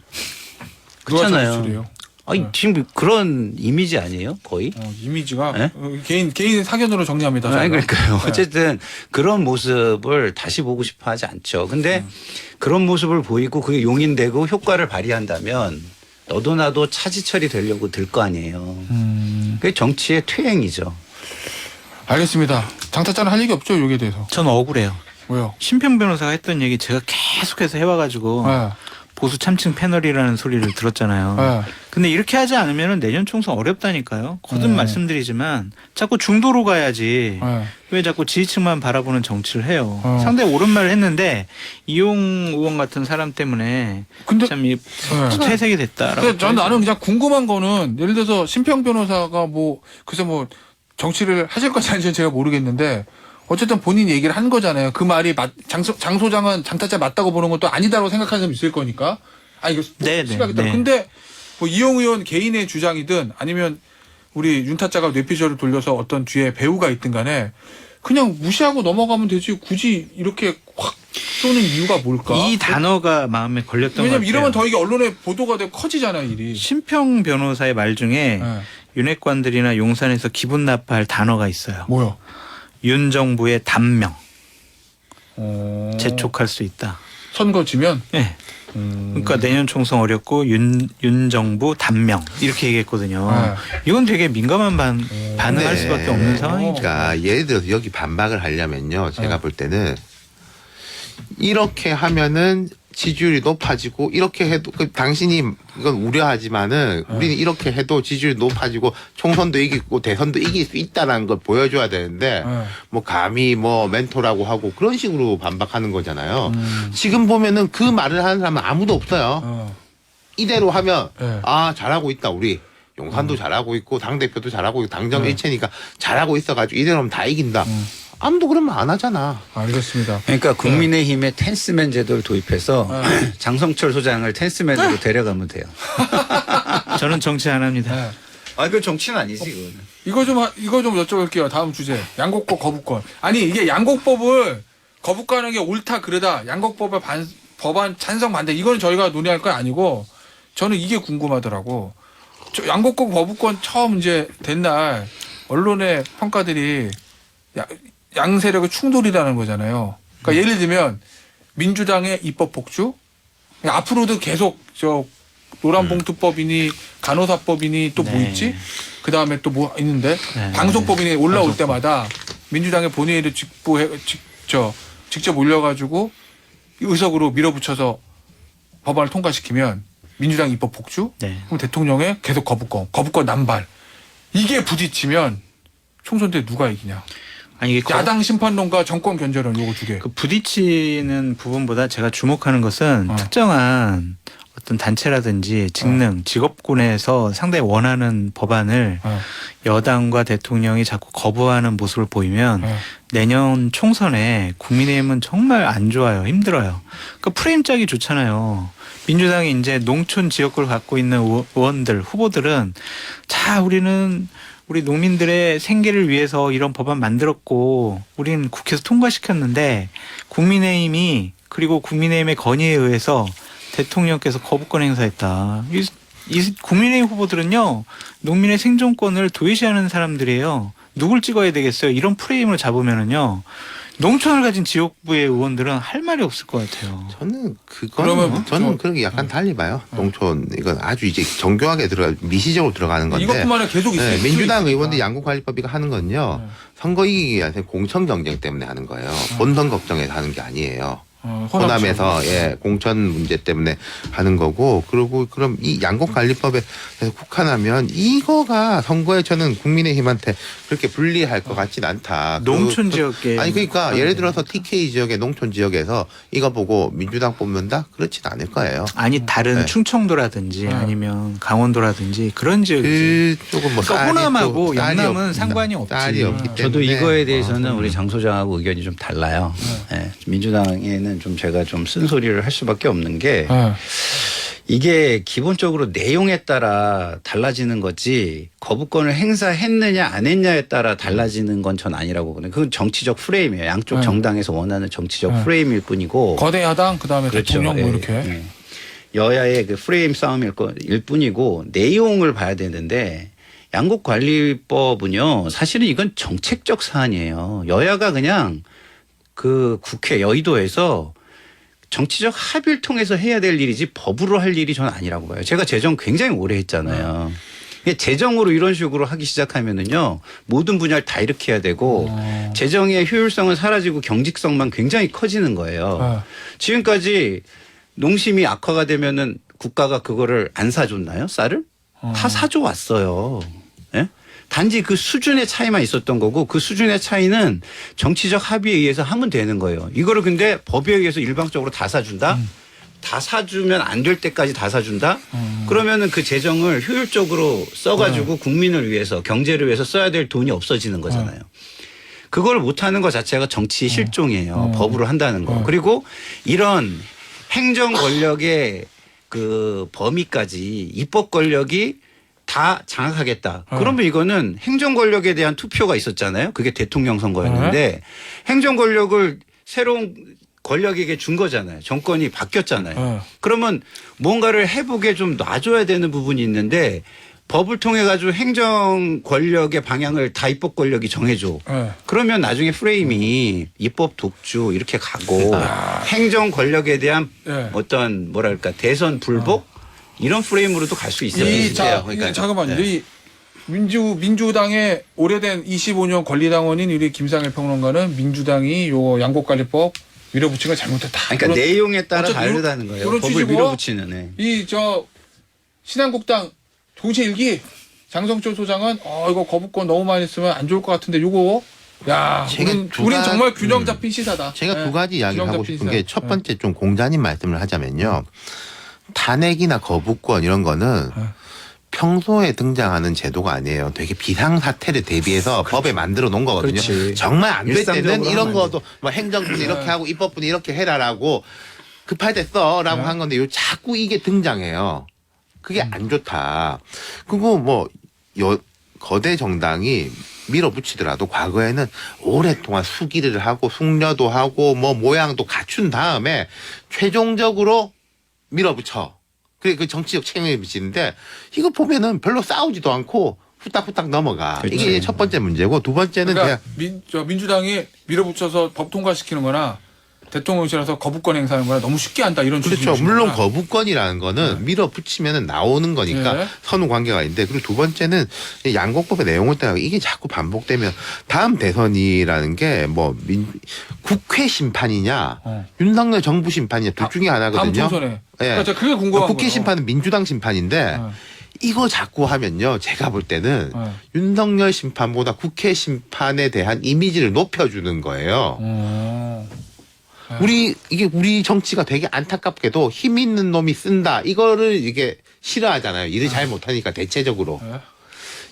[SPEAKER 2] 누가
[SPEAKER 4] 그렇잖아요.
[SPEAKER 2] 차지철이에요?
[SPEAKER 4] 아니 지금 그런 이미지 아니에요? 거의?
[SPEAKER 2] 이미지가
[SPEAKER 4] 네?
[SPEAKER 2] 개인 사견으로 정리합니다.
[SPEAKER 4] 아니
[SPEAKER 2] 저희가.
[SPEAKER 4] 그러니까요.
[SPEAKER 2] 네.
[SPEAKER 4] 어쨌든 그런 모습을 다시 보고 싶어 하지 않죠. 근데 그런 모습을 보이고 그게 용인되고 효과를 발휘한다면 너도 나도 차지철이 되려고 들 거 아니에요. 그게 정치의 퇴행이죠.
[SPEAKER 2] 알겠습니다. 장타짜는 할 얘기 없죠, 여기에 대해서.
[SPEAKER 1] 저는 억울해요.
[SPEAKER 2] 왜요?
[SPEAKER 1] 심평 변호사가 했던 얘기 제가 계속해서 해와가지고
[SPEAKER 2] 네.
[SPEAKER 1] 보수 참칭 패널이라는 소리를 들었잖아요.
[SPEAKER 2] 네.
[SPEAKER 1] 근데 이렇게 하지 않으면 내년 총선 어렵다니까요. 거듭 말씀드리지만 자꾸 중도로 가야지
[SPEAKER 2] 네.
[SPEAKER 1] 왜 자꾸 지지층만 바라보는 정치를 해요.
[SPEAKER 2] 어.
[SPEAKER 1] 상당히 옳은 말을 했는데 이용 의원 같은 사람 때문에
[SPEAKER 2] 근데
[SPEAKER 1] 참 퇴색이 됐다라고.
[SPEAKER 2] 근데 나는 그냥 궁금한 거는 예를 들어서 심평 변호사가 뭐 글쎄 뭐 정치를 하실 건지 아닌지 제가 모르겠는데 어쨌든 본인 얘기를 한 거잖아요. 그 말이 장 소장은 장타짜 맞다고 보는 것도 아니다라고 생각하는 사람이 있을 거니까. 아 이거
[SPEAKER 1] 네,
[SPEAKER 2] 시각이
[SPEAKER 1] 네,
[SPEAKER 2] 다.
[SPEAKER 1] 네.
[SPEAKER 2] 근데 뭐 이용 의원 개인의 주장이든 아니면 우리 윤타짜가 뇌피셜을 돌려서 어떤 뒤에 배우가 있든 간에 그냥 무시하고 넘어가면 되지 굳이 이렇게 확 쏘는 이유가 뭘까?
[SPEAKER 1] 이 단어가 마음에 걸렸던 것
[SPEAKER 2] 왜냐면
[SPEAKER 1] 같아요.
[SPEAKER 2] 이러면 더 이게 언론에 보도가 되고 커지잖아요 일이.
[SPEAKER 1] 심평 변호사의 말 중에
[SPEAKER 2] 네.
[SPEAKER 1] 윤핵관들이나 용산에서 기분 나빠할 단어가 있어요.
[SPEAKER 2] 뭐요?
[SPEAKER 1] 윤 정부의 단명. 재촉할 수 있다.
[SPEAKER 2] 선거 지면
[SPEAKER 1] 네. 그러니까 내년 총선 어렵고 윤 정부 단명 이렇게 얘기했거든요.
[SPEAKER 2] 네.
[SPEAKER 1] 이건 되게 민감한 반응할 수밖에 없는 상황이죠.
[SPEAKER 5] 그러니까 예를 들어서 여기 반박을 하려면요. 제가 볼 때는 이렇게 하면은 지지율이 높아지고 이렇게 해도 당신이 이건 우려하지만은 우리는 이렇게 해도 지지율이 높아지고 총선도 이기고 대선도 이길 수 있다라는 걸 보여줘야 되는데 뭐 감히 뭐 멘토라고 하고 그런 식으로 반박하는 거잖아요. 지금 보면은 그 말을 하는 사람은 아무도 없어요. 이대로 하면
[SPEAKER 2] 네.
[SPEAKER 5] 아 잘하고 있다 우리 용산도 잘하고 있고 당 대표도 잘하고 있고 당정 일체니까 잘하고 있어가지고 이대로 하면 다 이긴다. 아무도 그런 말 안 하잖아.
[SPEAKER 2] 알겠습니다.
[SPEAKER 4] 그러니까 국민의힘의 텐스맨 제도를 도입해서 장성철 소장을 텐스맨으로 데려가면 돼요.
[SPEAKER 1] 저는 정치 안 합니다.
[SPEAKER 2] 네.
[SPEAKER 4] 아, 그 정치는 아니지, 그거는.
[SPEAKER 2] 이거 좀 여쭤볼게요. 다음 주제. 양곡법 거부권. 아니 이게 양곡법을 거부권하는 게 옳다 그러다. 양곡법을 법안 찬성 반대. 이거는 저희가 논의할 건 아니고 저는 이게 궁금하더라고. 양곡법 거부권 처음 이제 된 날 언론의 평가들이 양세력의 충돌이라는 거잖아요. 그러니까 예를 들면 민주당의 입법 폭주, 앞으로도 계속 저 노란봉투법이니 간호사법이니 또 뭐
[SPEAKER 1] 네.
[SPEAKER 2] 있지? 그 다음에 또 뭐 있는데
[SPEAKER 1] 네.
[SPEAKER 2] 방송법이니 올라올 때마다 민주당의 본회의를 직접 올려가지고 의석으로 밀어붙여서 법안을 통과시키면 민주당 입법 폭주,
[SPEAKER 1] 네.
[SPEAKER 2] 그럼 대통령의 계속 거부권 남발. 이게 부딪히면 총선 때 누가 이기냐?
[SPEAKER 1] 아니 이게
[SPEAKER 2] 야당 심판론과 정권 견제론 요거 두 개.
[SPEAKER 1] 그 부딪히는 부분보다 제가 주목하는 것은 특정한 어떤 단체라든지 직능, 직업군에서 상당히 원하는 법안을 여당과 대통령이 자꾸 거부하는 모습을 보이면 내년 총선에 국민의힘은 정말 안 좋아요. 힘들어요. 그러니까 프레임 짜기 좋잖아요. 민주당이 이제 농촌 지역구를 갖고 있는 의원들 후보들은 자 우리는 우리 농민들의 생계를 위해서 이런 법안 만들었고 우리는 국회에서 통과시켰는데 국민의힘이 그리고 국민의힘의 건의에 의해서 대통령께서 거부권 행사했다. 이 국민의힘 후보들은요 농민의 생존권을 도외시하는 사람들이에요. 누굴 찍어야 되겠어요? 이런 프레임을 잡으면은요 농촌을 가진 지역부의 의원들은 할 말이 없을 것 같아요.
[SPEAKER 5] 저는 저는 그렇게 약간 달리 봐요. 농촌 이건 아주 이제 정교하게 미시적으로 들어가는 건데.
[SPEAKER 2] 이것뿐만 아니라 계속 있어요.
[SPEAKER 5] 민주당 의원들 양국관리법이 하는 건요. 선거 이기기 위한 공천 경쟁 때문에 하는 거예요. 본선 걱정해서 하는 게 아니에요. 호남에서 공천 문제 때문에 하는 거고 그리고 그럼 이 양곡관리법에 국한하면 이거가 선거에 저는 국민의힘한테 그렇게 불리할 것 같진 않다.
[SPEAKER 1] 농촌 지역에
[SPEAKER 5] 아니 그러니까 예를 들어서 TK 지역의 농촌 지역에서 이거 보고 민주당 뽑는다? 그렇진 않을 거예요.
[SPEAKER 1] 아니 다른 충청도라든지 아니면 강원도라든지 그런 지역이
[SPEAKER 5] 조금 뭐
[SPEAKER 1] 그러니까 호남하고 영남은 상관이 없지.
[SPEAKER 5] 쌀이 없기 때문에
[SPEAKER 4] 저도 이거에 대해서는 우리 장 소장하고 의견이 좀 달라요. 민주당에는 좀 제가 좀 쓴소리를 할 수밖에 없는 게 이게 기본적으로 내용에 따라 달라지는 거지 거부권을 행사했느냐 안 했냐에 따라 달라지는 건 전 아니라고 보거든요. 그건 정치적 프레임이에요. 양쪽 정당에서 원하는 정치적 프레임일 뿐이고
[SPEAKER 2] 거대 야당 그다음에
[SPEAKER 4] 그렇죠.
[SPEAKER 2] 대통령 뭐 이렇게
[SPEAKER 4] 여야의 그 프레임 싸움일 뿐이고 내용을 봐야 되는데 양곡관리법은요 사실은 이건 정책적 사안이에요. 여야가 그냥 그 국회 여의도에서 정치적 합의를 통해서 해야 될 일이지 법으로 할 일이 저는 아니라고 봐요. 제가 재정 굉장히 오래 했잖아요. 재정으로 이런 식으로 하기 시작하면은요 모든 분야를 다 이렇게 해야 되고 재정의 효율성은 사라지고 경직성만 굉장히 커지는 거예요. 지금까지 농심이 악화가 되면은 국가가 그거를 안 사줬나요? 쌀을? 다 사줘 왔어요. 예? 단지 그 수준의 차이만 있었던 거고 그 수준의 차이는 정치적 합의에 의해서 하면 되는 거예요. 이거를 근데 법에 의해서 일방적으로 다 사준다? 다 사주면 안 될 때까지 다 사준다? 그러면은 그 재정을 효율적으로 써가지고 국민을 위해서 경제를 위해서 써야 될 돈이 없어지는 거잖아요. 그걸 못하는 것 자체가 정치 실종이에요. 법으로 한다는 거. 그리고 이런 행정 권력의 그 범위까지 입법 권력이 다 장악하겠다. 그러면 이거는 행정 권력에 대한 투표가 있었잖아요. 그게 대통령 선거였는데 행정 권력을 새로운 권력에게 준 거잖아요. 정권이 바뀌었잖아요. 그러면 뭔가를 해보게 좀 놔줘야 되는 부분이 있는데 법을 통해 가지고 행정 권력의 방향을 다 입법 권력이 정해줘. 그러면 나중에 프레임이 입법 독주 이렇게 가고 행정 권력에 대한 어떤 뭐랄까 대선 불복 이런 프레임으로도 갈 수 있어요.
[SPEAKER 2] 잠깐만요. 이 민주당의 오래된 25년 권리당원인 우리 김상일 평론가는 민주당이 요 양곡관리법 밀어붙인 걸 잘못했다.
[SPEAKER 4] 그러니까 내용에 따라 다르다는 거예요.
[SPEAKER 2] 이런
[SPEAKER 4] 법을
[SPEAKER 2] 취지고
[SPEAKER 4] 밀어붙이는.
[SPEAKER 2] 이 신한국당 동시일기 장성철 소장은 이거 거부권 너무 많이 쓰면 안 좋을 것 같은데 요거 우린 정말 균형 잡힌 시사다.
[SPEAKER 5] 제가 두 가지 이야기를 하고 싶은 게 첫 번째 좀 공자님 말씀을 하자면요. 탄핵이나 거부권 이런 거는 평소에 등장하는 제도가 아니에요. 되게 비상사태를 대비해서 법에 만들어 놓은 거거든요.
[SPEAKER 4] 그렇지.
[SPEAKER 5] 정말 안 될 때는
[SPEAKER 4] 일상적으로
[SPEAKER 5] 이런
[SPEAKER 4] 하면
[SPEAKER 5] 것도 뭐 행정부는 이렇게 하고 입법부는 이렇게 해라라고 급할 때 써라고 한 건데 자꾸 이게 등장해요. 그게 안 좋다. 그리고 거대 정당이 밀어붙이더라도 과거에는 오랫동안 수기를 하고 숙려도 하고 모양도 갖춘 다음에 최종적으로 밀어붙여. 그래 그 정치적 책임을 미치는데 이거 보면은 별로 싸우지도 않고 후딱후딱 넘어가.
[SPEAKER 4] 그렇지.
[SPEAKER 5] 이게 첫 번째 문제고 두 번째는
[SPEAKER 2] 그러니까 민주당이 밀어붙여서 법 통과시키는 거나 대통령실에서 거부권 행사하는 거나 너무 쉽게 한다 이런
[SPEAKER 5] 그렇죠.
[SPEAKER 2] 취지인
[SPEAKER 5] 물론
[SPEAKER 2] 거구나.
[SPEAKER 5] 거부권이라는 거는 밀어붙이면 나오는 거니까 선후 관계가 있는데 그리고 두 번째는 양곡법의 내용을 따라 이게 자꾸 반복되면 다음 대선이라는 게 국회 심판이냐 윤석열 정부 심판이냐 둘 중에 하나거든요.
[SPEAKER 2] 다음 총선에. 그러니까 그게 궁금한
[SPEAKER 5] 국회
[SPEAKER 2] 거예요.
[SPEAKER 5] 심판은 민주당 심판인데 이거 자꾸 하면요. 제가 볼 때는 윤석열 심판보다 국회 심판에 대한 이미지를 높여주는 거예요. 우리 정치가 되게 안타깝게도 힘 있는 놈이 쓴다. 이거를 이게 싫어하잖아요. 일을 잘 못하니까 대체적으로.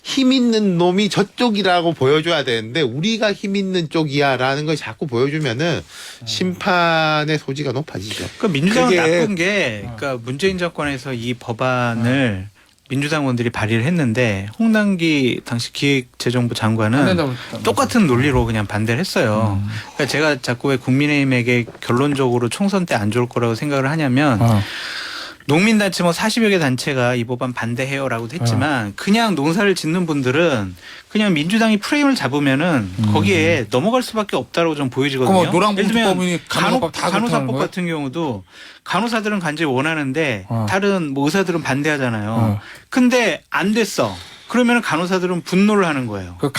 [SPEAKER 5] 힘 있는 놈이 저쪽이라고 보여줘야 되는데 우리가 힘 있는 쪽이야라는 걸 자꾸 보여주면은 심판의 소지가 높아지죠.
[SPEAKER 1] 그러니까 민주당은
[SPEAKER 2] 그게-
[SPEAKER 1] 나쁜 게, 그러니까 문재인 정권에서 이 법안을 민주당 의원들이 발의를 했는데 홍남기 당시 기획재정부
[SPEAKER 2] 안
[SPEAKER 1] 장관은
[SPEAKER 2] 된다고
[SPEAKER 1] 똑같은 논리로 그냥 반대를 했어요. 그러니까 제가 자꾸 왜 국민의힘에게 결론적으로 총선 때 안 좋을 거라고 생각을 하냐면 농민단체 뭐 40여 개 단체가 이 법안 반대해요라고도 했지만 그냥 농사를 짓는 분들은 그냥 민주당이 프레임을 잡으면은 거기에 넘어갈 수밖에 없다라고 좀 보여지거든요.
[SPEAKER 2] 그럼 노란봉투
[SPEAKER 1] 예를 들면
[SPEAKER 2] 법이 간호사법 다 그렇다는
[SPEAKER 1] 간호사법
[SPEAKER 2] 거예요?
[SPEAKER 1] 같은 경우도 간호사들은 간절히 원하는데
[SPEAKER 2] 어.
[SPEAKER 1] 다른 뭐 의사들은 반대하잖아요.
[SPEAKER 2] 어.
[SPEAKER 1] 근데 안 됐어. 그러면은 간호사들은 분노를 하는 거예요.
[SPEAKER 2] 그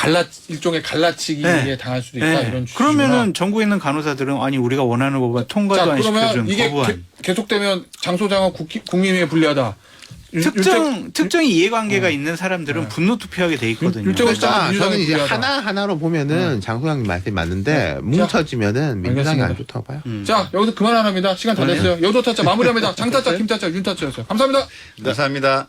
[SPEAKER 2] 일종의 갈라치기에
[SPEAKER 1] 네.
[SPEAKER 2] 당할 수도 있다
[SPEAKER 1] 네.
[SPEAKER 2] 이런 취지구나.
[SPEAKER 1] 그러면은 전국에 있는 간호사들은 아니 우리가 원하는 법안 통과도
[SPEAKER 2] 자
[SPEAKER 1] 안
[SPEAKER 2] 그러면
[SPEAKER 1] 시켜준
[SPEAKER 2] 이게
[SPEAKER 1] 거부한.
[SPEAKER 2] 계속되면 장소장은 국민에게 불리하다.
[SPEAKER 1] 특정 이해관계가 있는 사람들은 분노 투표하게 돼 있거든요.
[SPEAKER 2] 율정을
[SPEAKER 5] 그러니까
[SPEAKER 2] 민주당이
[SPEAKER 5] 저는 이제
[SPEAKER 2] 불리하다.
[SPEAKER 5] 하나하나로 보면은 장소장님 말씀이 맞는데 뭉쳐지면은 민주당이
[SPEAKER 2] 알겠습니다.
[SPEAKER 5] 안 좋다고 봐요.
[SPEAKER 2] 자 여기서 그만 안 합니다. 시간 다 됐어요. 여도 타짜 마무리합니다. 장 타짜, 김 타짜, 윤 타짜였어요. 감사합니다.
[SPEAKER 4] 감사합니다.